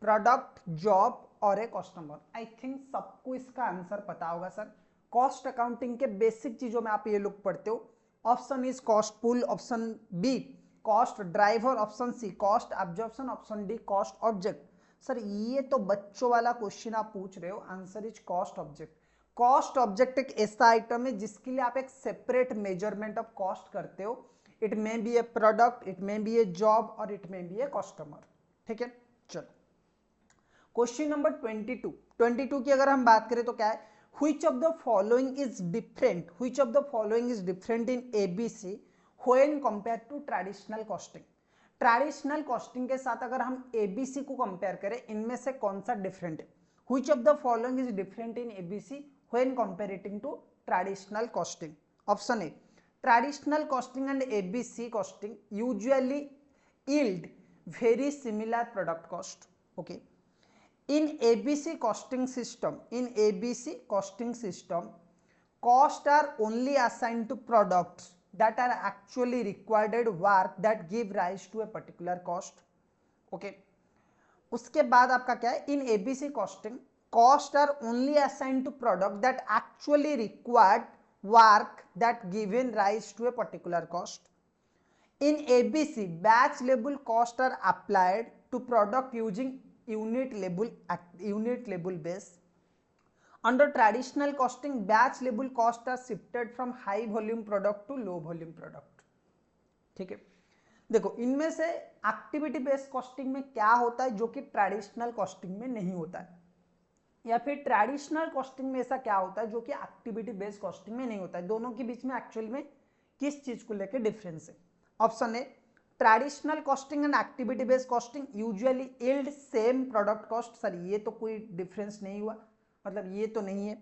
product, job और ए कस्टमर। आई थिंक सबको इसका आंसर पता होगा सर। कॉस्ट अकाउंटिंग के बेसिक चीजों में आप ये लोग पढ़ते हो। Option is cost pool, option B cost driver, option C cost absorption, option D cost object. Sir ये तो बच्चों वाला क्वेश्चन आप पूछ रहे हो, answer is cost object. Cost object एक ऐसा आइटम है जिसके लिए आप एक सेपरेट मेजरमेंट ऑफ कॉस्ट करते हो। It may be a product, it may be a job और it may be a customer. ठीक है, चलो क्वेश्चन नंबर 22 की अगर हम बात करें तो क्या है? Which of the following is different, which of the following is different in ABC when compare to traditional costing? Traditional costing के साथ अगर हम एबीसी को कंपेयर करें, इनमें से कौन सा डिफरेंट है? Which of the following is different in ABC when comparing to traditional costing? Option A traditional costing and ABC costing usually yield very similar product cost. Okay, in ABC costing system costs are only assigned to products that are actually required work that give rise to a particular cost. Okay, उसके बाद आपका क्या है? in ABC costing costs are only assigned to product that actually required work that given rise to a particular cost. In ABC, batch level costs are applied to product using unit level base. Under traditional costing, batch level costs are shifted from high volume product to low volume product. ठीक है, देखो इनमें से activity based costing में क्या होता है जो कि ट्रेडिशनल कॉस्टिंग में नहीं होता है, या फिर ट्रेडिशनल कॉस्टिंग में ऐसा क्या होता है जो कि एक्टिविटी बेस्ड कॉस्टिंग में नहीं होता है? दोनों के बीच में एक्चुअल में किस चीज को लेकर डिफरेंस है? Option A traditional costing and activity based costing usually yield same product cost. Sir ये तो कोई डिफरेंस नहीं हुआ, मतलब ये तो नहीं है।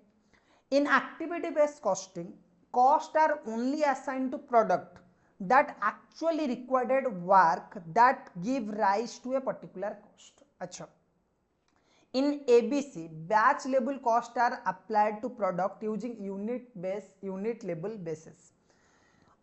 In activity based costing cost are only assigned to product that actually required work that give rise to a particular cost. अच्छा, इन ABC batch label cost are applied to product using unit label basis.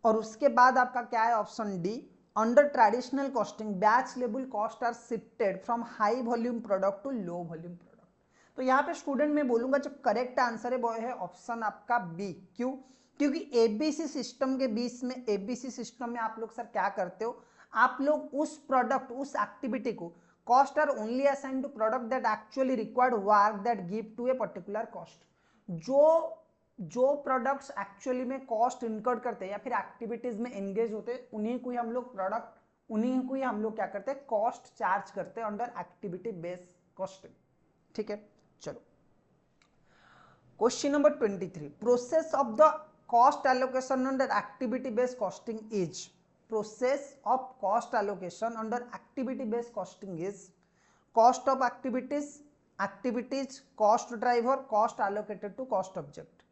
और उसके बाद आपका क्या है option D, under traditional costing batch label cost are shifted from high volume product to low volume product. तो यहाँ पे स्टूडेंट मैं बोलूंगा जो करेक्ट आंसर है वो है ऑप्शन आपका बी। क्यों? क्योंकि एबीसी सिस्टम के बीच में, एबीसी सिस्टम में आप लोग सर क्या करते हो, आप लोग उस प्रोडक्ट, उस एक्टिविटी को cost are only assign to product that actually required work that give to a particular cost. जो प्रोडक्ट्स एक्चुअली में कॉस्ट इनकर्ड करते हैं या फिर एक्टिविटीज में एंगेज होते हैं, उन्हीं को ही हम लोग प्रोडक्ट, उन्हीं को ही हम लोग क्या करते हैं, कॉस्ट चार्ज करते हैं अंडर एक्टिविटी बेस्ड कॉस्टिंग। ठीक है, चलो question number 23, process of the cost allocation under activity based costing is, process of cost allocation under activity based costing is cost of activities, cost driver, cost allocated to cost object.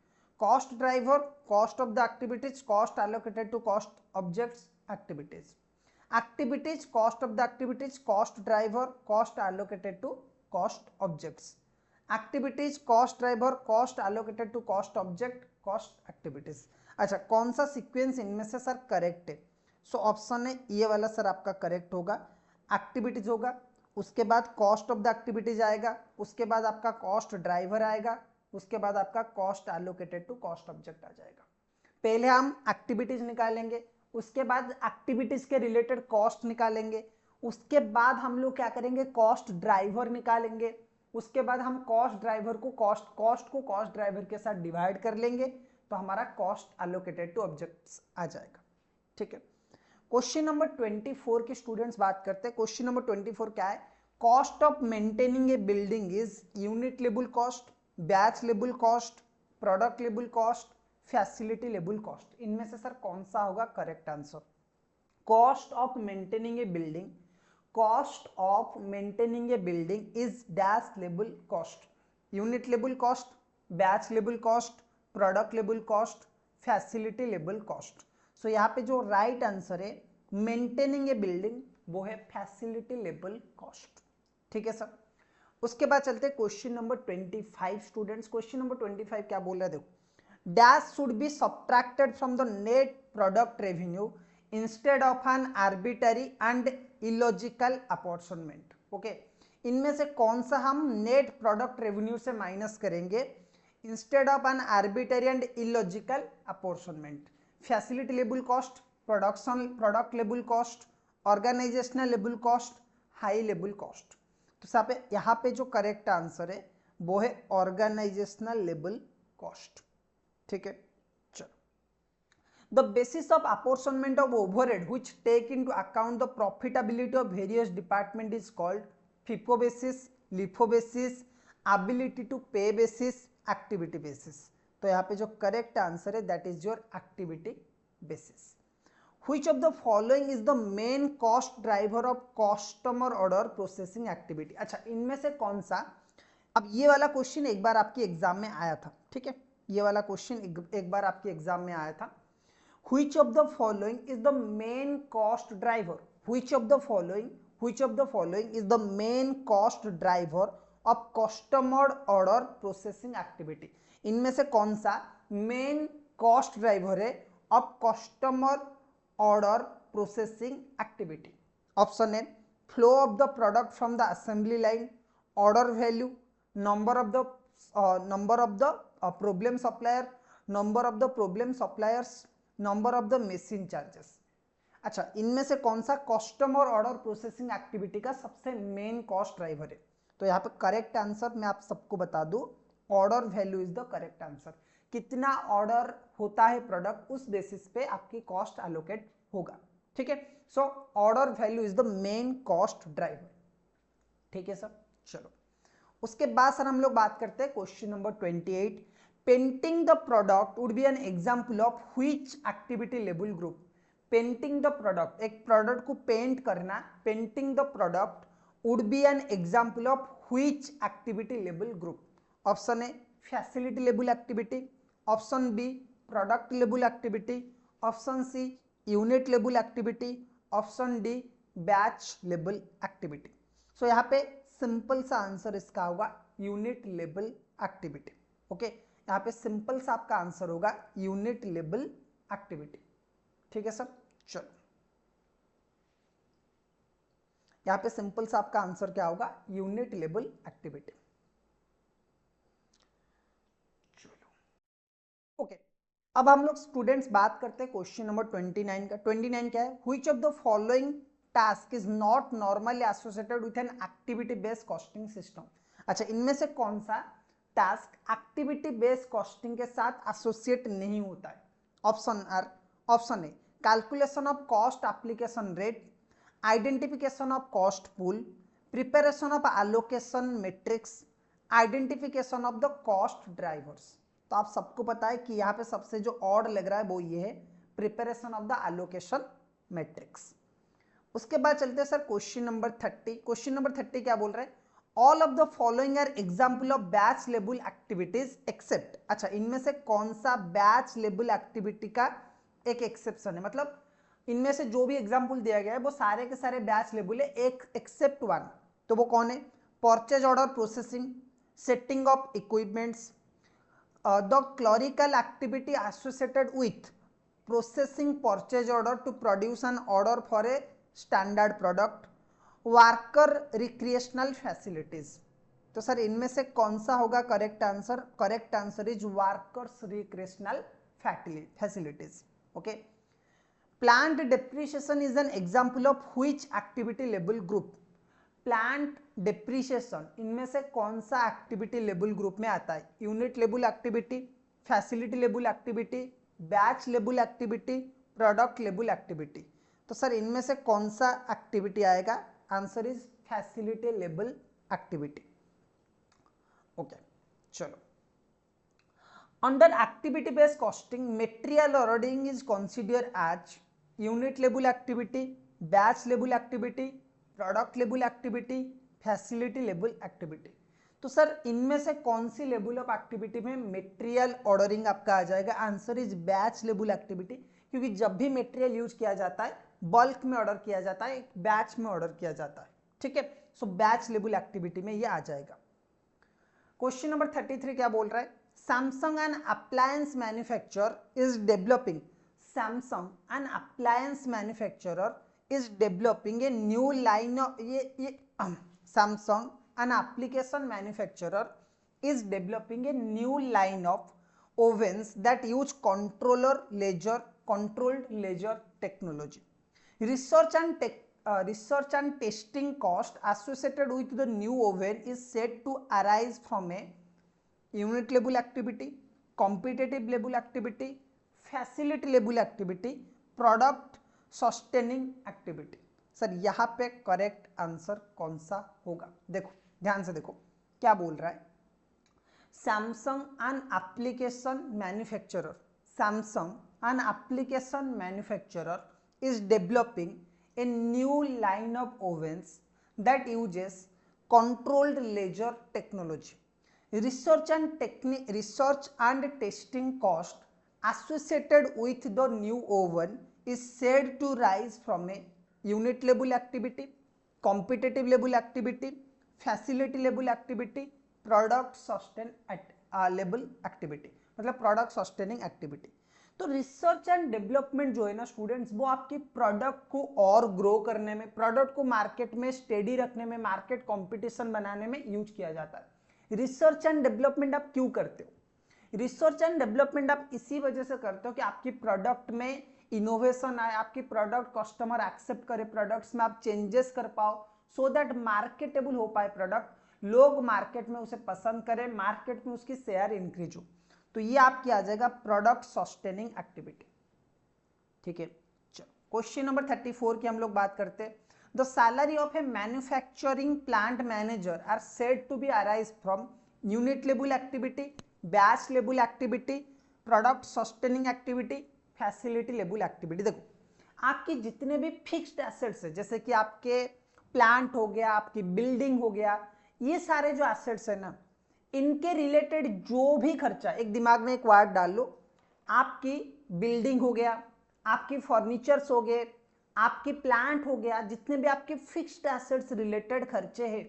Cost driver, cost of the activities, cost allocated to cost objects activities. Activities, cost of the activities, cost driver, cost allocated to cost objects. Activities, cost driver, cost allocated to cost object, cost activities. अच्छा, कौन सा sequence इनमें से sir correct है? So option है ये वाला sir आपका करेक्ट होगा। एक्टिविटीज होगा, उसके बाद कॉस्ट ऑफ द एक्टिविटीज आएगा, उसके बाद आपका कॉस्ट ड्राइवर आएगा, उसके बाद आपका cost allocated to cost object आ जाएगा। पहले हम एक्टिविटीज निकालेंगे, उसके बाद एक्टिविटीज के रिलेटेड कॉस्ट निकालेंगे, उसके बाद हम लोग क्या करेंगे, कॉस्ट ड्राइवर निकालेंगे, उसके बाद हम कॉस्ट ड्राइवर को कॉस्ट ड्राइवर के साथ डिवाइड कर लेंगे, तो हमारा कॉस्ट एलोकेटेड टू ऑब्जेक्ट्स आ जाएगा। ठीक है, क्वेश्चन नंबर 24 के स्टूडेंट्स बात करते हैं। क्वेश्चन नंबर 24 क्या है, cost of maintaining A building is unit level cost, batch level cost, product level cost, facility level cost. इनमें से सर कौन सा होगा correct answer? Cost of maintaining A building, cost of maintaining a building is dash level cost, unit level cost, batch level cost, product level cost, facility level cost। so यहाँ पे जो right answer है maintaining ए building वो है facility level cost. ठीक है sir, उसके बाद चलते हैं question number 25 students. Question number 25 क्या बोल रहा है, देखो, dash should be subtracted from the net product revenue instead of an arbitrary and illogical apportionment. Okay, इनमें से कौन सा हम नेट प्रोडक्ट रेवेन्यू से माइनस करेंगे instead of an arbitrary and illogical apportionment? Facility level cost, product level cost, organisational level cost, high level cost. तो यहाँ पे जो करेक्ट आंसर है वो है ऑर्गेनाइजेशनल लेवल कॉस्ट। ठीक है, the basis of apportionment of overhead which take into account the profitability of various department is called FIFO basis, LIFO basis, ability to pay basis, activity basis। तो यहाँ पे जो correct answer है that is your activity basis. Which of the following is the main cost driver of customer order processing activity? अच्छा, इनमें से कौन सा, अब ये वाला क्वेश्चन एक बार आपके एग्जाम में आया था। ठीक है, ये वाला क्वेश्चन एक बार आपके एग्जाम में आया था। Which of the following is the main cost driver? Which of the following is the main cost driver of customer order processing activity? इनमें से कौन सा मेन कॉस्ट ड्राइवर है of customer order processing activity? Option A, flow of the product from the assembly line, order value, number of the problem supplier, number of the problem suppliers, number of the messing charges. अच्छा, इनमें से कौन सा customer order processing activity का सबसे main cost driver है? तो यहाँ पे करेक्ट आंसर मैं आप सबको बता दूं, order value is the correct answer. कितना ऑर्डर होता है प्रोडक्ट, उस बेसिस पे आपकी कॉस्ट एलोकेट होगा। ठीक है, so order value is the main cost driver. ठीक है सर, चलो उसके बाद सर हम लोग बात करते हैं question number 28। Painting the product would be an example of which activity level group? Painting the product, एक प्रोडक्ट को पेंट करना, painting the product would be an example of which activity level group? Option A, facility level activity, option B, product level activity, option C, unit level activity, option D, batch level activity. So यहाँ पे simple सा answer इसका होगा unit level activity. Okay, यहाँ पे simple सा आपका answer होगा यूनिट लेवल एक्टिविटी। ठीक है सर, चलो यहाँ पे सिंपल सा आपका आंसर क्या होगा, यूनिट लेवल एक्टिविटी। चलो ओके, अब हम लोग स्टूडेंट्स बात करते हैं क्वेश्चन नंबर 29 का। 29 क्या है, which of the following task is not normally associated with an activity based costing system. अच्छा, इनमें से कौन सा टास्क एक्टिविटी बेस्ड कॉस्टिंग के साथ एसोसिएट नहीं होता है? Option A calculation of cost application rate, identification of cost pool, preparation of allocation matrix, identification of the cost drivers. तो आप सबको पता है कि यहाँ पे सबसे जो ऑड लग रहा है वो ये है, preparation of the allocation matrix. उसके बाद चलते हैं sir question number 30। Question number 30 क्या बोल रहे हैं, all of the following are example of batch level activities except. अच्छा, इनमें से कौन सा बैच लेवल एक्टिविटी का एक एक्सेप्शन है, मतलब इनमें से जो भी एग्जाम्पल दिया गया है वो सारे के सारे बैच लेवल है, एक एक्सेप्ट वन। तो वो कौन है, purchase order processing, setting of equipments, the clerical activity associated with processing purchase order to produce an order for a standard product, worker recreational facilities. तो सर इनमें से कौन सा होगा correct answer? Correct answer is workers recreational facilities. Okay, plant depreciation is an example of which activity level group? Plant depreciation इनमें से कौन सा एक्टिविटी लेवल ग्रुप में आता है? Unit level activity, facility level activity, batch level activity, product level activity. तो sir इनमें से कौन सा एक्टिविटी आएगा? Answer is facility level activity. Okay, चलो under activity based costing material ordering is consider as unit level activity, batch level activity, product level activity, facility level activity. तो sir इनमें से कौन सी लेवल ऑफ एक्टिविटी में material ordering आपका आ जाएगा? Answer is batch level activity, क्योंकि जब भी मटेरियल यूज किया जाता है बल्क में ऑर्डर किया जाता है, एक बैच में ऑर्डर किया जाता है। ठीक है, सो बैच लेवल एक्टिविटी में ये आ जाएगा। क्वेश्चन नंबर 33 क्या बोल रहा है, Samsung and appliance manufacturer is developing, Samsung and appliance manufacturer is developing a new line of Samsung, an application manufacturer, is developing a new line of ovens that use controlled laser technology. Research and testing cost associated with the new oven is said to arise from a unit level activity, competitive level activity, facility level activity, product sustaining activity. Sir यहाँ पे correct answer कौन सा होगा? देखो ध्यान से देखो क्या बोल रहा है, Samsung an application manufacturer, Samsung an application manufacturer is developing a new line of ovens that uses controlled laser technology. Research and testing cost associated with the new oven is said to rise from a unit level activity, competitive level activity, facility level activity, product sustain level activity, मतलब product sustaining activity. तो research and development जो है ना students, वो आपकी product को और grow करने में, प्रोडक्ट को मार्केट में स्टेडी रखने में, मार्केट कंपटीशन बनाने में यूज किया जाता है। रिसर्च एंड डेवलपमेंट आप क्यों करते हो? रिसर्च एंड डेवलपमेंट आप इसी वजह से करते हो कि आपकी प्रोडक्ट में इनोवेशन आए, आपकी प्रोडक्ट कस्टमर एक्सेप्ट करे, प्रोडक्ट्स में आप चेंजेस कर पाओ, सो दैट मार्केटेबल हो पाए प्रोडक्ट, लोग मार्केट में उसे पसंद करें, मार्केट में उसकी शेयर इंक्रीज हो। तो ये आपकी आ जाएगा प्रोडक्ट सस्टेनिंग एक्टिविटी। ठीक है, चलो क्वेश्चन नंबर 34 की हम लोग बात करते हैं। The salary of a manufacturing plant manager are said to be arise from unit level activity, batch level activity, product sustaining activity, facility level activity. देखो आपके जितने भी फिक्स्ड एसेट्स है, जैसे कि आपके प्लांट हो गया, आपकी बिल्डिंग हो गया, ये सारे जो एसेट्स है ना, इनके रिलेटेड जो भी खर्चा, एक दिमाग में एक वर्ड डाल लो, आपकी बिल्डिंग हो गया, आपकी फर्नीचर्स हो गए, आपकी प्लांट हो गया, जितने भी आपके फिक्स्ड एसेट्स रिलेटेड खर्चे हैं,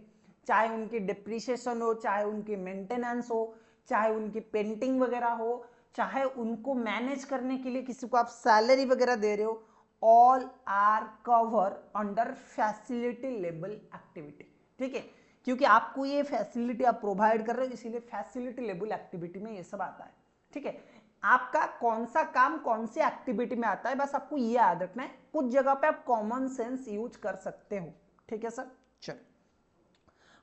चाहे उनकी डिप्रिसिएशन हो, चाहे उनकी मेंटेनेंस हो, चाहे उनकी पेंटिंग वगैरह हो, चाहे उनको मैनेज करने के लिए किसी को आप सैलरी वगैरह दे रहे हो, all are cover under facility level activity. ठीक है, क्योंकि आपको ये फैसिलिटी आप प्रोवाइड कर रहे हो, इसीलिए फैसिलिटी लेवल एक्टिविटी में ये सब आता है। ठीक है, आपका कौन सा काम कौन सी एक्टिविटी में आता है, बस आपको ये याद रखना है। कुछ जगह पे आप कॉमन सेंस यूज कर सकते हो। ठीक है सर, चलो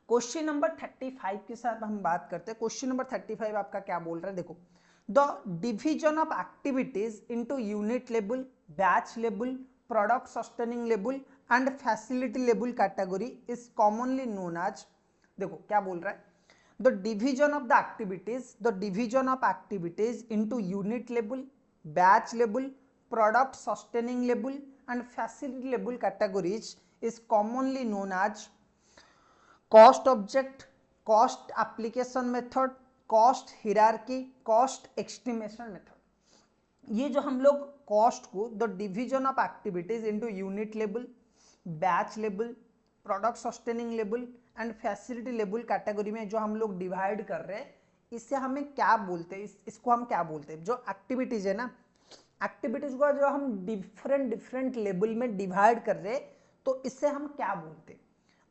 क्वेश्चन नंबर 35 के साथ हम बात करते हैं। क्वेश्चन नंबर 35 आपका क्या बोल रहा है, देखो, the division of activities into unit level, batch level, product sustaining level and facility level category is commonly known as, देखो क्या बोल रहा है, the division of the activities into unit level, batch level, product sustaining level and facility level categories is commonly known as cost object, cost application method, cost hierarchy, cost estimation method। ये जो हम लोग cost को the division of activities into unit level, batch level, product sustaining level and facility level category में जो हम लोग divide कर रहे हैं, इससे हमें क्या बोलते हैं, इसको हम क्या बोलते हैं, जो एक्टिविटीज है ना, एक्टिविटीज को जो हम डिफरेंट लेवल में डिवाइड कर रहे हैं, तो इससे हम क्या बोलते हैं।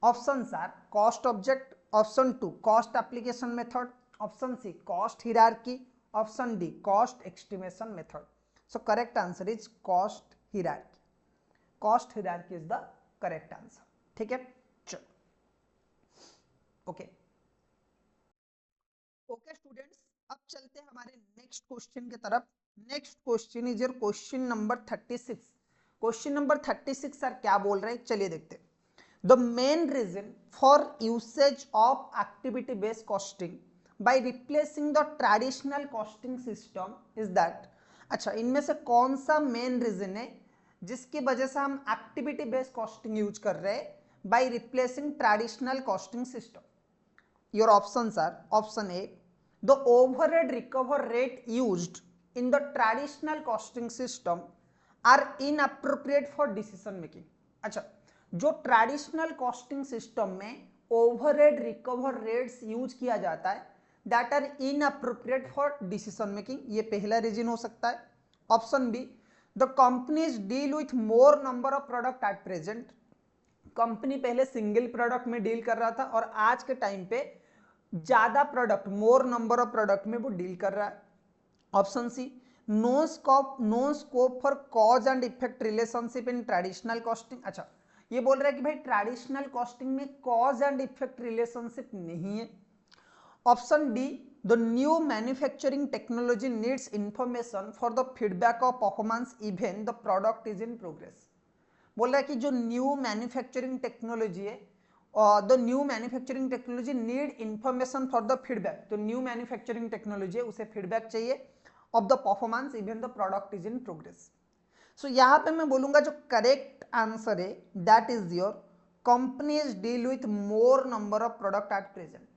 Options are cost object, option 2 cost application method, option C cost hierarchy, option D cost estimation method. So correct answer is cost hierarchy. Cost hierarchy is the correct answer. ठीक है, चलो ओके ओके स्टूडेंट्स, अब चलते हैं हमारे next question की तरफ। Next question is your question number 36। Question number 36 sir क्या बोल रहे हैं, चलिए देखते हैं। The main reason for usage of activity based costing by replacing the traditional costing system is that, अच्छा इनमें से कौन सा मेन रीजन है जिसकी वजह से हम एक्टिविटी बेस्ड कॉस्टिंग यूज कर रहे हैं by replacing traditional costing system. Your options are option A the overhead recover rate used in the traditional costing system are inappropriate for decision making। अच्छा, जो ट्रेडिशनल कॉस्टिंग सिस्टम में overhead recover rates use किया जाता है that are inappropriate for decision making, ये पहला रीजन हो सकता है। Option B the companies deal with more number of product at present, company पहले सिंगल प्रोडक्ट में डील कर रहा था और आज के टाइम पे ज्यादा product, more number of product में वो डील कर रहा है। Option C no scope for cause and effect relationship in traditional costing, अच्छा ये बोल रहा है कि भाई ट्रेडिशनल कॉस्टिंग में कॉज एंड इफेक्ट रिलेशनशिप नहीं है। Option D the new manufacturing technology needs information for the feedback of performance even the product is in progress, बोल रहा है कि जो न्यू मैन्युफैक्चरिंग टेक्नोलॉजी है, the new manufacturing technology need information for the feedback, तो new manufacturing technology है उसे feedback चाहिए of the performance even the product is in progress. So यहाँ पे मैं बोलूंगा जो करेक्ट आंसर है that is your companies deal with more number of product at present.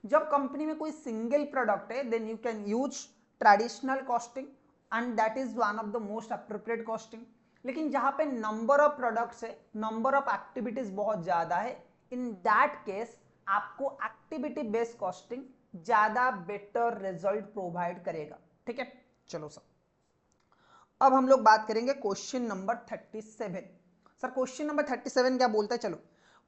जब कंपनी में कोई सिंगल प्रोडक्ट है then you can use traditional costing and that is one of the most appropriate costing. लेकिन जहां पे number of products है, number of activities बहुत ज्यादा है, इन दैट केस आपको एक्टिविटी बेस्ड कॉस्टिंग ज्यादा बेटर रिजल्ट प्रोवाइड करेगा। ठीक है, चलो सर अब हम लोग बात करेंगे question number 37। Sir question number 37 क्या बोलता है, चलो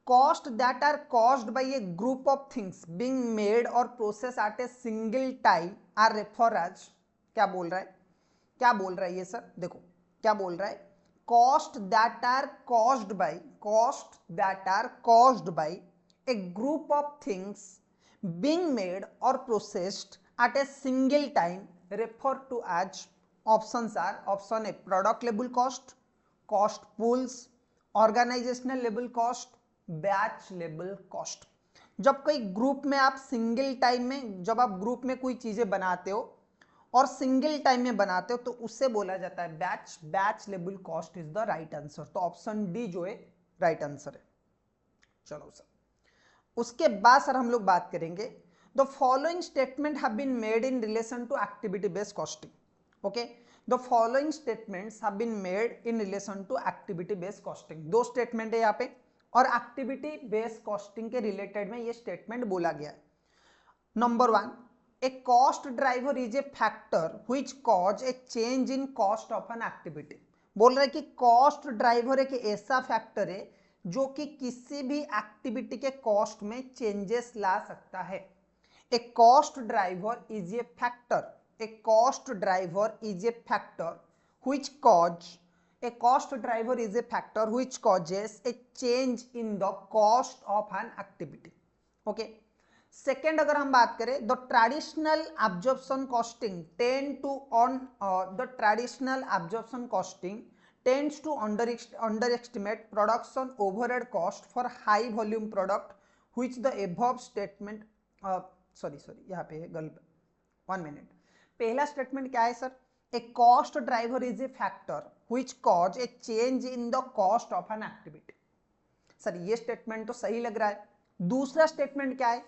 cost that are caused by a group of things being made और process at a single time are refer as, क्या बोल रहा है, क्या बोल रहा है ये सर, देखो क्या बोल रहा है, cost that are caused by a group of things being made or processed at a single time referred to as, options are option A product level cost, cost pools, organizational level cost, batch level cost। जब कोई group में आप single time में, जब आप group में कोई चीजें बनाते हो और सिंगल टाइम में बनाते हो तो उससे बोला जाता है batch, batch level cost is the right answer. तो ऑप्शन डी जो है राइट आंसर है। चलो सर उसके बाद सर हम लोग बात करेंगे the following statement have been made in relation to activity based costing. Okay, the following statements have been made in relation to activity based costing. दो स्टेटमेंट है यहाँ पे, और एक्टिविटी बेस्ड कॉस्टिंग के रिलेटेड में ये स्टेटमेंट बोला गया है। Number 1, a cost driver is a factor which cause a change in cost of an activity. बोल रहा है कि कॉस्ट ड्राइवर एक ऐसा फैक्टर है जो कि किसी भी एक्टिविटी के कॉस्ट में चेंजेस ला सकता है। A cost driver is a factor, a cost driver is a factor which cause, a cost driver is a factor which causes a change in the cost of an activity. Okay. Second, अगर हम बात करें, the traditional absorption costing tend to the traditional absorption costing tends to underestimate production overhead cost for high volume product which the above statement sorry यहाँ पे गलत 1 minute। पहला statement क्या है sir? A cost driver is a factor which cause a change in the cost of an activity। Sir ये statement तो सही लग रहा है। दूसरा स्टेटमेंट क्या है?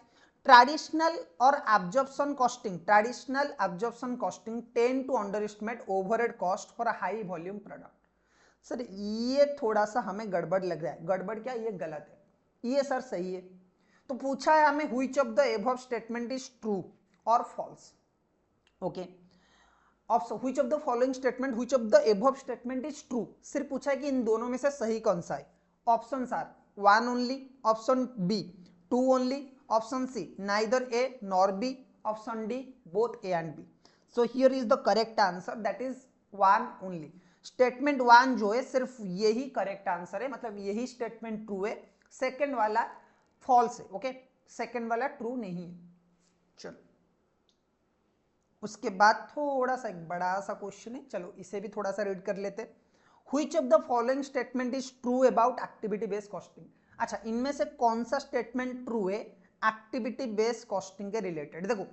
ट्रेडिशनल और absorption costing, traditional absorption costing tend to underestimate overhead cost for a high volume product. Sir ये थोड़ा सा हमें गड़बड़ लग रहा है। गड़बड़ क्या? ये गलत है। ये सर सही है। तो पूछा है हमें which of the above statement is true और false. Okay, which of the following statement, which of the above statement is true. सिर्फ पूछा है कि इन दोनों में से सही कौन सा है। Option R 1 only, option B 2 only, option C neither A nor B, option D both A and B. So here is the correct answer, that is 1 only. Statement 1 जो है सिर्फ यही करेक्ट आंसर है, मतलब यही स्टेटमेंट ट्रू है, second वाला false है। ओके, सेकेंड वाला ट्रू नहीं है। चलो उसके बाद थोड़ा सा एक बड़ा सा क्वेश्चन है, चलो इसे भी थोड़ा सा रीड कर लेते। Which of the following statement is true about activity based costing. अच्छा, इनमें से कौन सा स्टेटमेंट ट्रू है एक्टिविटी बेस्ड कॉस्टिंग के रिलेटेड? देखो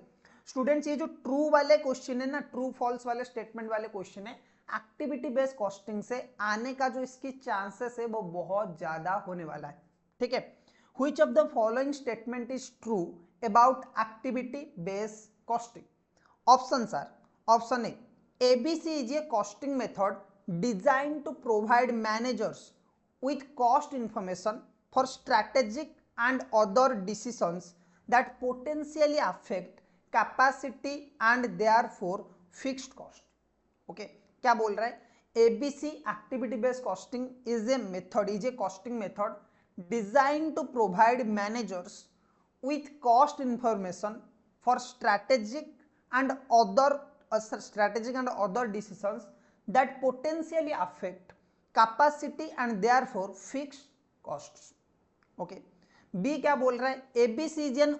स्टूडेंट्स, ये जो ट्रू वाले क्वेश्चन है ना, ट्रू फॉल्स वाले स्टेटमेंट वाले क्वेश्चन है, एक्टिविटी बेस्ड कॉस्टिंग से आने का जो इसकी चांसेस है वो बहुत ज्यादा होने वाला है। ठीक है, which of the following statement is true about activity based costing? Options are, option A, ABC is a costing method designed to provide managers with cost information for strategic and other decisions that potentially affect capacity and therefore fixed cost. Okay, क्या बोल रहा है? ABC activity based costing is a method, is a costing method designed to provide managers with cost information for strategic and other decisions that potentially affect capacity and therefore fixed costs. Okay, B क्या बोल रहा है? ABC is an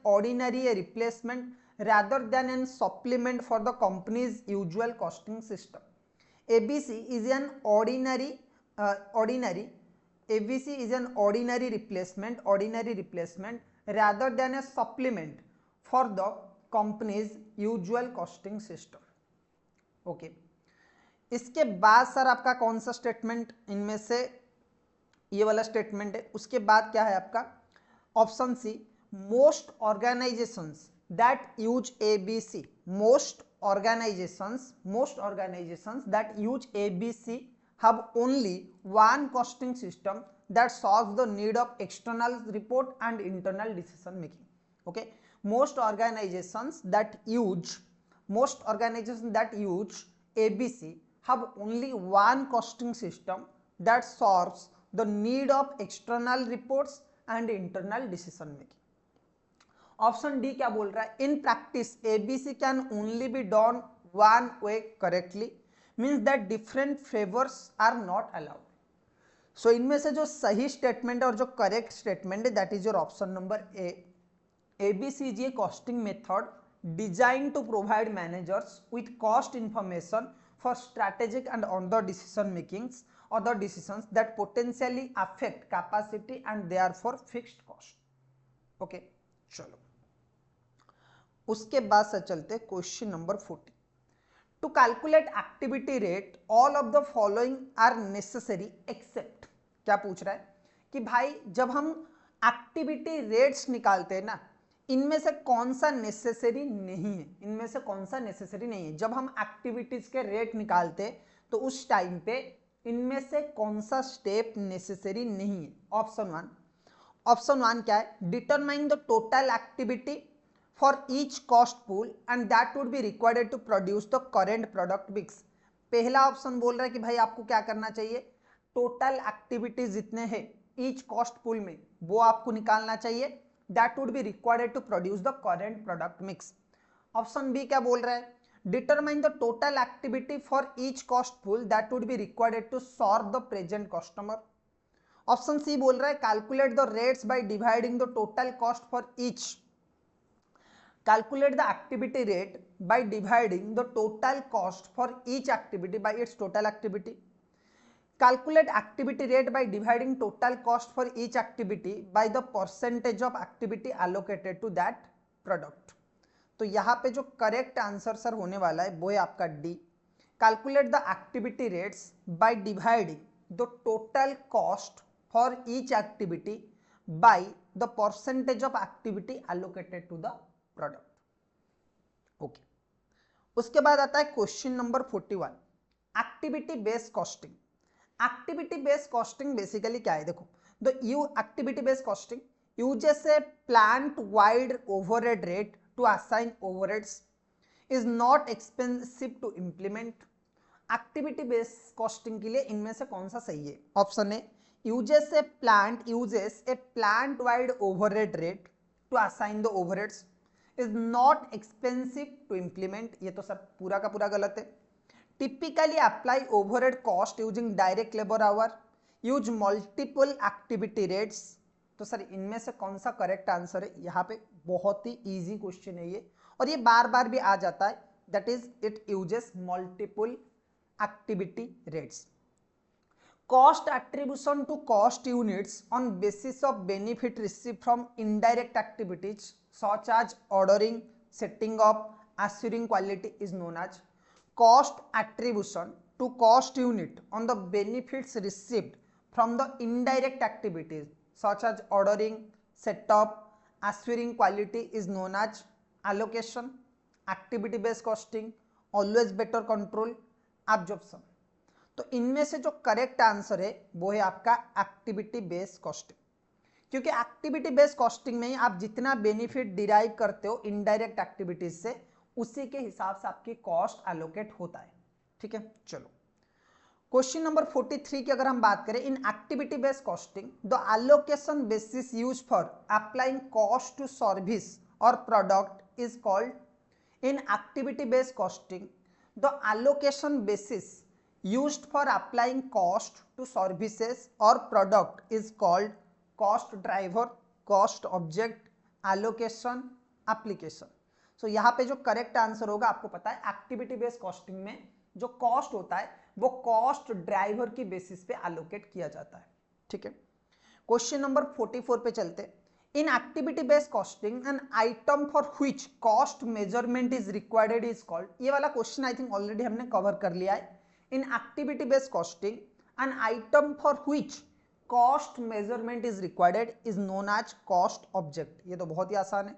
ordinary replacement rather than an supplement for the company's usual costing system. ABC is an ordinary replacement rather than a supplement for the company's usual costing system. Okay, इसके बाद sir आपका कौन सा statement इनमें से ये वाला statement है? उसके बाद क्या है आपका? Option C, most organisations that use ABC, most organizations that use ABC have only one costing system that solves the need of external report and internal decision making. Okay, most organizations that use ABC have only one costing system that solves the need of external reports and internal decision making. Option D क्या बोल रहा है? In practice ABC can only be done one way correctly, means that different favors are not allowed. So इनमें से जो सही statement है और जो करेक्ट स्टेटमेंट है that is your option number A. ABC is a costing method designed to provide managers with cost information for strategic and other decisions that potentially affect capacity and therefore fixed cost. Okay, चलो उसके बाद से चलते question number 40. To calculate activity rate all of the following are necessary except. क्या पूछ रहा है कि भाई जब हम एक्टिविटी रेट्स निकालते हैं ना, इनमें से कौन सा नेसेसरी नहीं है? इनमें से कौन सा नेसेसरी नहीं है? जब हम एक्टिविटीज के रेट निकालते तो उस टाइम पे इनमें से कौन सा स्टेप नेसेसरी नहीं है? ऑप्शन वन क्या है? Determine the total activity for each cost pool and that would be required to produce the current product mix. पहला ऑप्शन बोल रहा है कि भाई आपको क्या करना चाहिए, टोटल एक्टिविटीज जितने हैं ईच कॉस्ट पूल में वो आपको निकालना चाहिए, that would be required to produce the current product mix. Option B क्या बोल रहा है? Determine the total activity for each cost pool that would be required to serve the present customer. Option C बोल रहा है calculate the rates by dividing the total cost for each, calculate the activity rate by dividing the total cost for each activity by its total activity, calculate activity rate by dividing total cost for each activity by the percentage of activity allocated to that product। तो यहाँ पे जो correct answer sir होने वाला है वो है आपका D, calculate the activity rates by dividing the total cost for each activity by the percentage of activity allocated to the product. Okay, उसके बाद आता है question number 41, activity based costing. Activity based costing basically क्या है? देखो, the activity based costing uses a plant wide overhead rate to assign overheads, is not expensive to implement. Activity based costing के लिए इनमें से कौन सा सही है? Option A uses a plant wide overhead rate to assign the overheads, is not expensive to implement, ये तो सर पूरा का पूरा गलत है। Typically apply overhead cost using direct labour hour, use multiple activity rates, तो सर इनमें से कौन सा करेक्ट आंसर है? यहाँ पे बहुत ही इजी क्वेश्चन है ये, और ये बार बार भी आ जाता है, that is it uses multiple activity rates. Cost attribution to cost units on basis of benefit received from indirect activities such as ordering, setting up, assuring quality is known as cost attribution to cost unit on the benefits received from the indirect activities such as ordering, setup, assuring quality is known as allocation, activity based costing, always better control, absorption। तो इनमें से जो correct answer है वो है आपका activity based costing, क्योंकि activity based costing में ही आप जितना बेनिफिट डिराइव करते हो इनडायरेक्ट एक्टिविटीज से, उसी के हिसाब से आपकी कॉस्ट एलोकेट होता है। ठीक है, चलो क्वेश्चन नंबर 43 की अगर हम बात करें, in activity based costing the allocation basis use for applying cost to service और product is called, in activity based costing the allocation basis used for applying cost to services or product is called cost driver, cost object, allocation, application। so यहाँ पे जो correct answer होगा आपको पता है, activity based costing में जो cost होता है वो कॉस्ट ड्राइवर की बेसिस पे एलोकेट किया जाता है। ठीक है, क्वेश्चन नंबर 44 पे चलते। इन activity based costing an item for which cost measurement is required is called, ये वाला क्वेश्चन आई थिंक ऑलरेडी हमने कवर कर लिया है। In activity based costing, an item for which cost measurement is required is known as cost object। ये तो बहुत ही आसान है।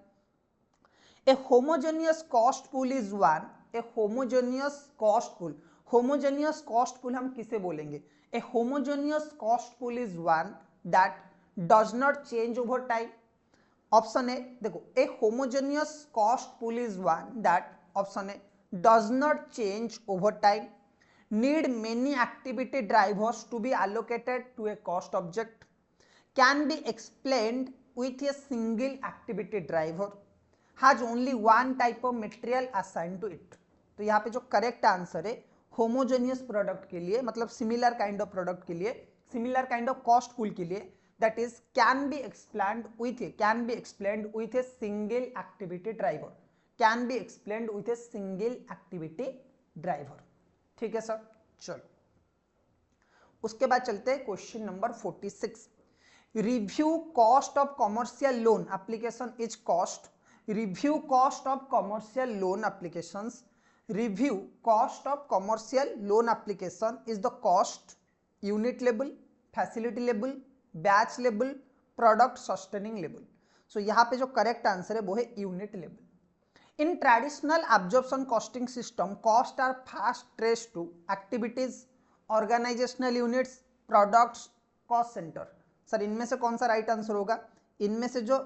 A homogeneous cost pool is one, a homogeneous cost pool, homogeneous cost pool हम किसे बोलेंगे? A homogeneous cost pool is one that does not change over time। Option A देखो, a homogeneous cost pool is one that, option A, does not change over time, need many activity drivers to be allocated to a cost object, can be explained with a single activity driver, has only one type of material assigned to it। तो यहाँ पे जो correct answer है homogeneous product के लिए, मतलब similar kind of product के लिए, similar kind of cost pool के लिए, that is can be explained with a single activity driver, can be explained with a single activity driver. ठीक है सर, चलो उसके बाद चलते हैं question number 46। Review cost of commercial loan application is cost, review cost of commercial loan applications, review cost of commercial loan application is the cost unit level, facility level, batch level, product sustaining level. So यहाँ पे जो correct answer है वो है unit level. In traditional absorption costing system, costs are first traced to activities organisational units, products, cost centre. Sir इनमें से कौन सा राइट आंसर होगा? इनमें से जो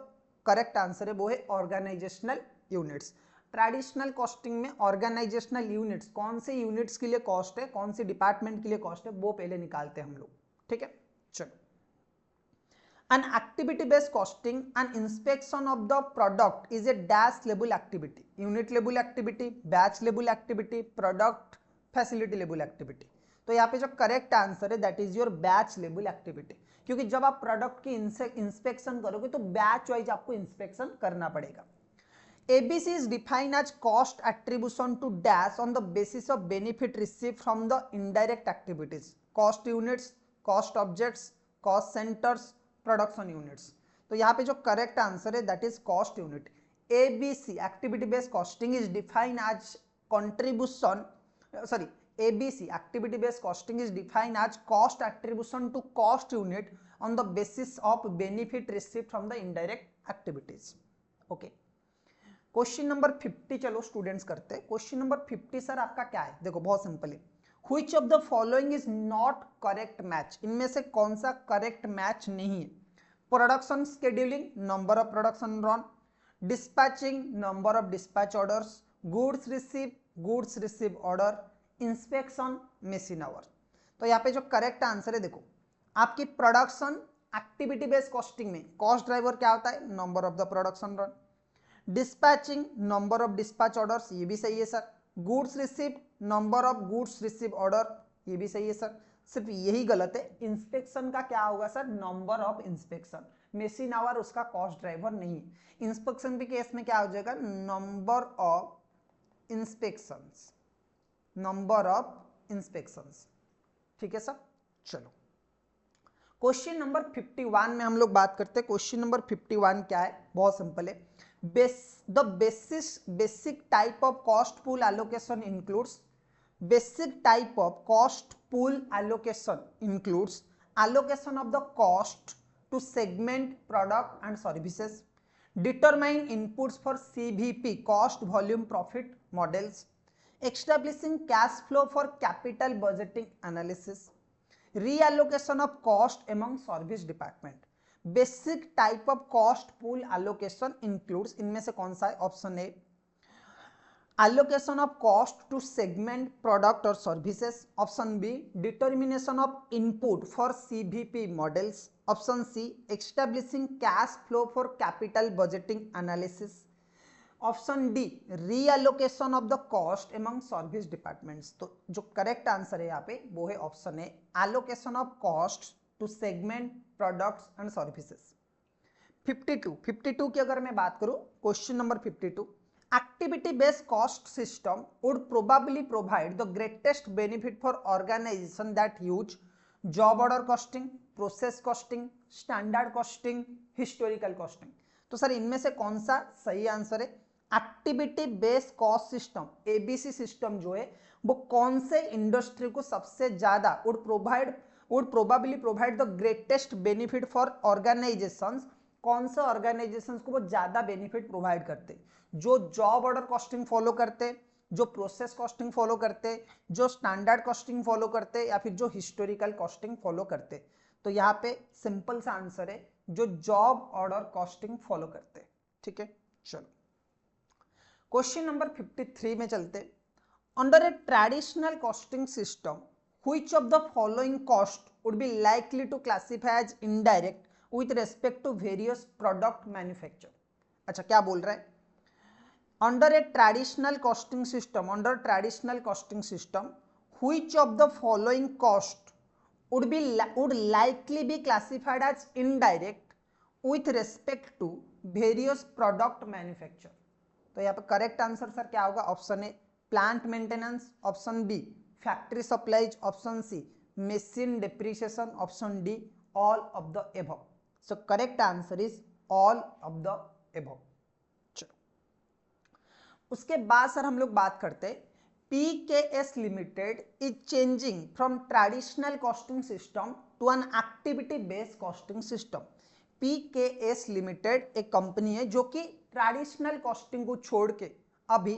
करेक्ट आंसर है वो है ऑर्गेनाइजेशनल यूनिट्स। ट्रेडिशनल कॉस्टिंग में ऑर्गेनाइजेशनल यूनिट्स, कौन से यूनिट्स के लिए कॉस्ट है, कौन से डिपार्टमेंट के लिए कॉस्ट है, वो पहले निकालते हैं हम लोग। ठीक है, चलो। An activity based costing and inspection of the product is a dash level activity, unit level activity, batch level activity, product facility level activity। तो यहाँ पे जो करेक्ट आंसर है that is your batch level activity, क्योंकि जब आप product की inspection करोगे तो बैच वाइज आपको इंस्पेक्शन करना पड़ेगा। ABC is defined as cost attribution to dash on the basis of benefit received from the indirect activities, cost units, cost objects, cost centers, production units. तो यहाँ पे जो करेक्ट आंसर है that is cost unit. ABC activity based costing is defined as contribution, sorry ABC activity based costing is defined as cost attribution to cost unit on the basis of benefit received from the indirect activities. Okay, question number 50 चलो students करते हैं। Question number 50 sir आपका क्या है? देखो बहुत simple है। Which of the following is not correct match? इनमें से कौन सा करेक्ट मैच नहीं है? Production scheduling, number of production run, dispatching, number of dispatch orders, goods receive order, inspection, machine our. तो यहाँ पे जो करेक्ट आंसर है देखो, आपकी प्रोडक्शन एक्टिविटी बेस्ड कॉस्टिंग में कॉस्ट ड्राइवर क्या होता है? Number of the production run. Dispatching, number of dispatch orders, ये भी सही है sir. Goods receive, number of goods receive order, ये भी सही है सर। सिर्फ यही गलत है, इंस्पेक्शन का क्या होगा sir? Number of inspection. Machine our उसका कॉस्ट ड्राइवर नहीं है। इंस्पेक्शन के केस में क्या हो जाएगा? Number of inspections, number of inspections. ठीक है सर, चलो क्वेश्चन नंबर 51 में हम लोग बात करते हैं। क्वेश्चन नंबर 51 क्या है? बहुत सिंपल है। The basic type of cost pool allocation includes, basic type of cost pool allocation includes allocation of the cost to segment, product and services, determine inputs for CVP, cost volume profit models, establishing cash flow for capital budgeting analysis, reallocation of cost among service department। Basic type of cost pool allocation includes, इनमें से कौन सा है? Option A allocation of cost to segment, product और services. Option B determination of input for CVP models. Option C establishing cash flow for capital budgeting analysis. Option D reallocation of the cost among service departments. तो जो correct answer है यहाँ पे वो है option A allocation of cost to segment, products and services. 52 की अगर मैं बात करूं, question number 52, activity based cost system would probably provide the greatest benefit for organisation that use job order costing, process costing, standard costing, historical costing. तो sir इनमें से कौन सा सही आंसर है? Activity based cost system, ABC system जो है वो कौन से इंडस्ट्री को सबसे ज्यादा would probably provide the greatest benefit for organizations, कौन से ऑर्गेनाइजेशंस को वो ज्यादा बेनिफिट प्रोवाइड करते? जो जॉब ऑर्डर कॉस्टिंग फॉलो करते, जो प्रोसेस कॉस्टिंग फॉलो करते, जो स्टैंडर्ड कॉस्टिंग फॉलो करते, या फिर जो हिस्टोरिकल कॉस्टिंग फॉलो करते। तो यहाँ पे सिंपल सा आंसर है जो जॉब ऑर्डर कॉस्टिंग फॉलो करते। ठीक है, चलो क्वेश्चन नंबर 53 में चलते। Under A traditional costing system which of the following cost would be likely to classify as indirect with respect to various product manufacture? अच्छा क्या बोल रहा है? Under a traditional costing system, which of the following cost would likely be classified as indirect with respect to various product manufacture? तो यहाँ पे correct answer sir क्या होगा? Option A plant maintenance, option B factory supplies, option C machine depreciation, option D all of the above. So correct answer is all of the above. चलो उसके बाद sir हम लोग बात करते हैं PKS limited is changing from traditional costing system to an activity based costing system. PKS limited एक company है जो कि ट्रेडिशनल कॉस्टिंग को छोड़ के अभी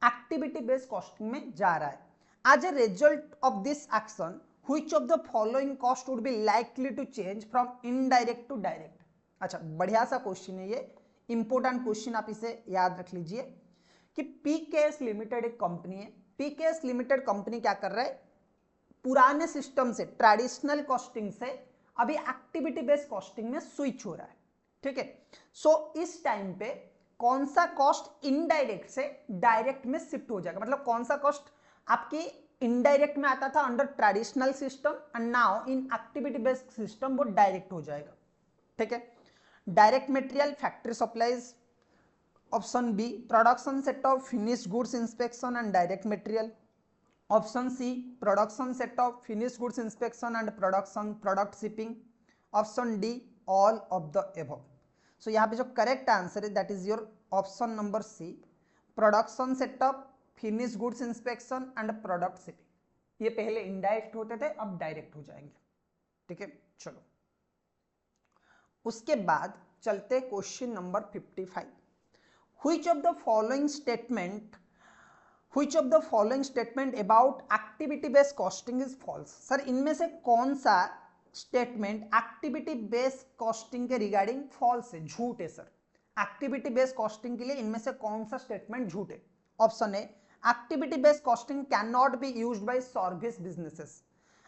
एक्टिविटी बेस्ड कॉस्टिंग में जा रहा है। As a result of this action, which of the following cost would be likely to change from indirect to direct. अच्छा, बढ़िया सा क्वेश्चन है ये, इंपॉर्टेंट क्वेश्चन, आप इसे याद रख लीजिए कि पीकेएस लिमिटेड एक कंपनी है। पीकेएस लिमिटेड कंपनी क्या कर रहा है, पुराने सिस्टम से, ट्रेडिशनल कॉस्टिंग से अभी एक्टिविटी बेस्ड कॉस्टिंग में स्विच हो रहा है, ठीक है। सो इस टाइम पे कौन सा कॉस्ट इनडायरेक्ट से डायरेक्ट में शिफ्ट हो जाएगा, मतलब कौन सा कॉस्ट आपकी इनडायरेक्ट में आता था under traditional system and now in activity based system वो डायरेक्ट हो जाएगा, ठीक है। Direct material, factory supplies, option B production set of finished goods inspection and direct material, option C production set of finished goods inspection and production product shipping, option D all of the above. So यहाँ पे जो correct answer है that is your option number C, production set of finished goods inspection and product shipping. ये पहले indirect होते थे, अब direct हो जाएंगे, ठीक है। चलो उसके बाद चलते question number 55। Which of the following statement about activity based costing is false. Sir इनमें से कौन सा स्टेटमेंट एक्टिविटी बेस्ड कॉस्टिंग के रिगार्डिंग फॉल्स है, झूठ है सर। एक्टिविटी बेस्ड कॉस्टिंग के लिए इनमें से कौन सा स्टेटमेंट झूठ है। Option A activity based costing can not be used by service businesses.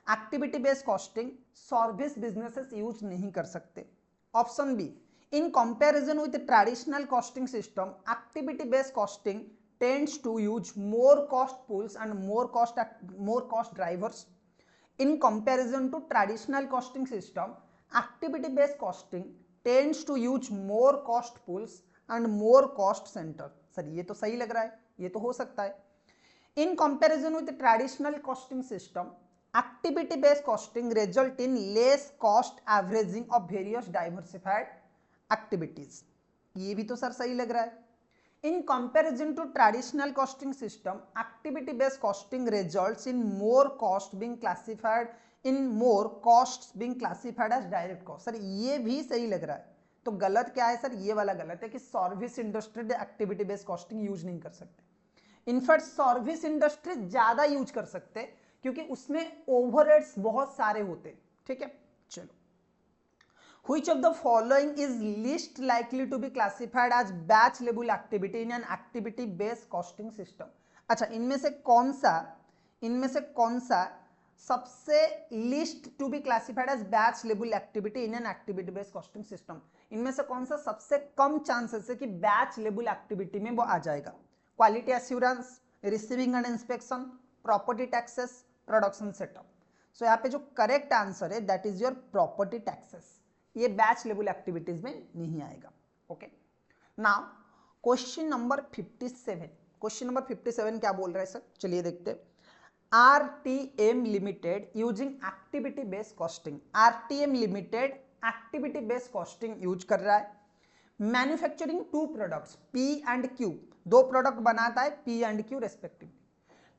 Activity based costing service businesses use नहीं कर सकते। Option be in comparison with traditional costing system activity based costing tends to use more cost pools and more cost drivers. In comparison to traditional costing system, activity based costing tends to use more cost pools and more cost center. Sir ये तो सही लग रहा है, ये तो हो सकता है। In comparison with the traditional costing system, activity based costing result in less cost averaging of various diversified activities. ये भी तो सर सही लग रहा है। In comparison to traditional costing system, activity-based costing results in more costs being classified as direct cost. Sir ये भी सही लग रहा है, तो गलत क्या है सर, ये वाला गलत है कि service industry activity based costing use नहीं कर सकते। इनफैक्ट सर्विस इंडस्ट्री ज्यादा यूज कर सकते क्योंकि उसमें ओवरहेड्स बहुत सारे होते, ठीक है। चलो Which of the following is least likely to be classified as batch level activity in an activity based costing system? अच्छा, इनमें से कौन सा सबसे least to be classified as batch level activity in an activity based costing system? इनमें से कौन सा सबसे कम चांसेस है कि बैच लेवल एक्टिविटी में वो आ जाएगा? Quality assurance, receiving and inspection, property taxes, production setup. So यहाँ पे जो करेक्ट आंसर है that is your property taxes. ये बैच लेवल एक्टिविटीज में नहीं आएगा, okay. Now question number 57। Question number 57 क्या बोल रहा है सर, चलिए देखते हैं। RTM limited using activity based costing, RTM limited activity based costing use कर रहा है। Manufacturing two products P and Q, दो प्रोडक्ट बनाता है P and Q respectively.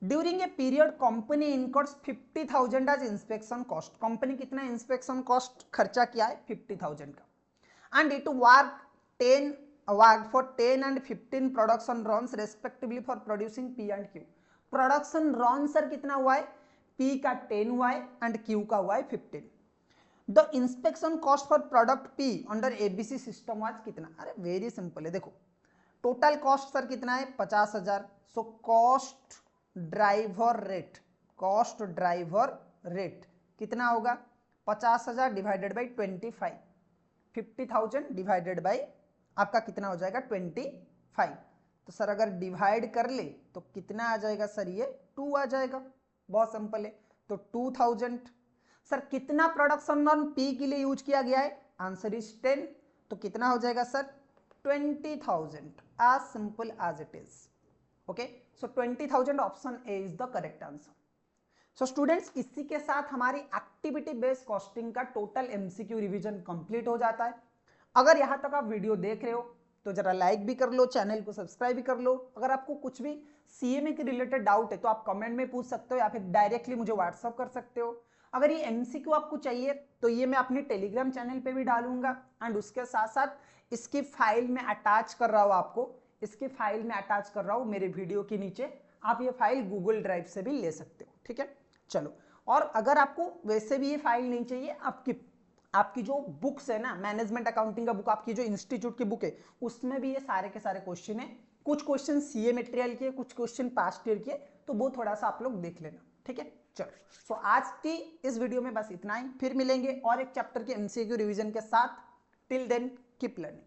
During a period company incurs 50,000 as inspection cost. Company कितना inspection cost खर्चा किया है 50,000 का। And it work for 10 and 15 production runs respectively for producing P and Q. Production run sir कितना हुआ है, P का 10 हुआ है एंड क्यू का हुआ है 15। The inspection cost for product P under ABC system was कितना? अरे वेरी सिंपल है, देखो टोटल कॉस्ट सर कितना है 50,000। सो कॉस्ट ड्राइवर रेट कितना होगा 50,000 डिवाइडेड बाई 25, 50,000 डिवाइडेड बाई आपका कितना हो जाएगा 25। तो सर अगर डिवाइड कर ले तो कितना आ जाएगा सर, ये 2 आ जाएगा, बहुत सिंपल है। तो 2000। सर कितना प्रोडक्शन रन पी के लिए यूज किया गया है, आंसर इज 10। तो कितना हो जाएगा sir 20,000, as simple as it is, okay? So 20,000 option A is the correct answer. So students इसी के साथ हमारी एक्टिविटी बेस्ड कॉस्टिंग का टोटल एमसीक्यू रिवीजन कंप्लीट हो जाता है। अगर यहां तक आप वीडियो देख रहे हो तो जरा लाइक भी कर लो, चैनल को सब्सक्राइब भी कर लो। अगर आपको कुछ भी सीएमए के रिलेटेड डाउट है तो आप कमेंट में पूछ सकते हो या फिर डायरेक्टली मुझे व्हाट्सअप कर सकते हो। अगर ये एमसीक्यू आपको चाहिए तो ये मैं अपने टेलीग्राम चैनल पे भी डालूंगा एंड उसके साथ साथ इसकी फाइल में अटैच कर रहा हूं, आपको इसकी फाइल में अटैच कर रहा हूं मेरे वीडियो के नीचे। आप ये फाइल गूगल ड्राइव से भी ले सकते हो, ठीक है। चलो और अगर आपको वैसे भी ये फाइल नहीं चाहिए, आपकी जो बुक्स है ना, मैनेजमेंट अकाउंटिंग का बुक, आपकी जो इंस्टीट्यूट की बुक है, उसमें भी ये सारे के सारे क्वेश्चन है। कुछ क्वेश्चन सीए मटेरियल के, कुछ क्वेश्चन पास्ट ईयर के, तो वो थोड़ा सा आप लोग देख लेना, ठीक है। चलो, सो आज की इस वीडियो में बस इतना ही, फिर मिलेंगे और एक चैप्टर के एमसीक्यू रिवीजन के साथ। Till then keep learning.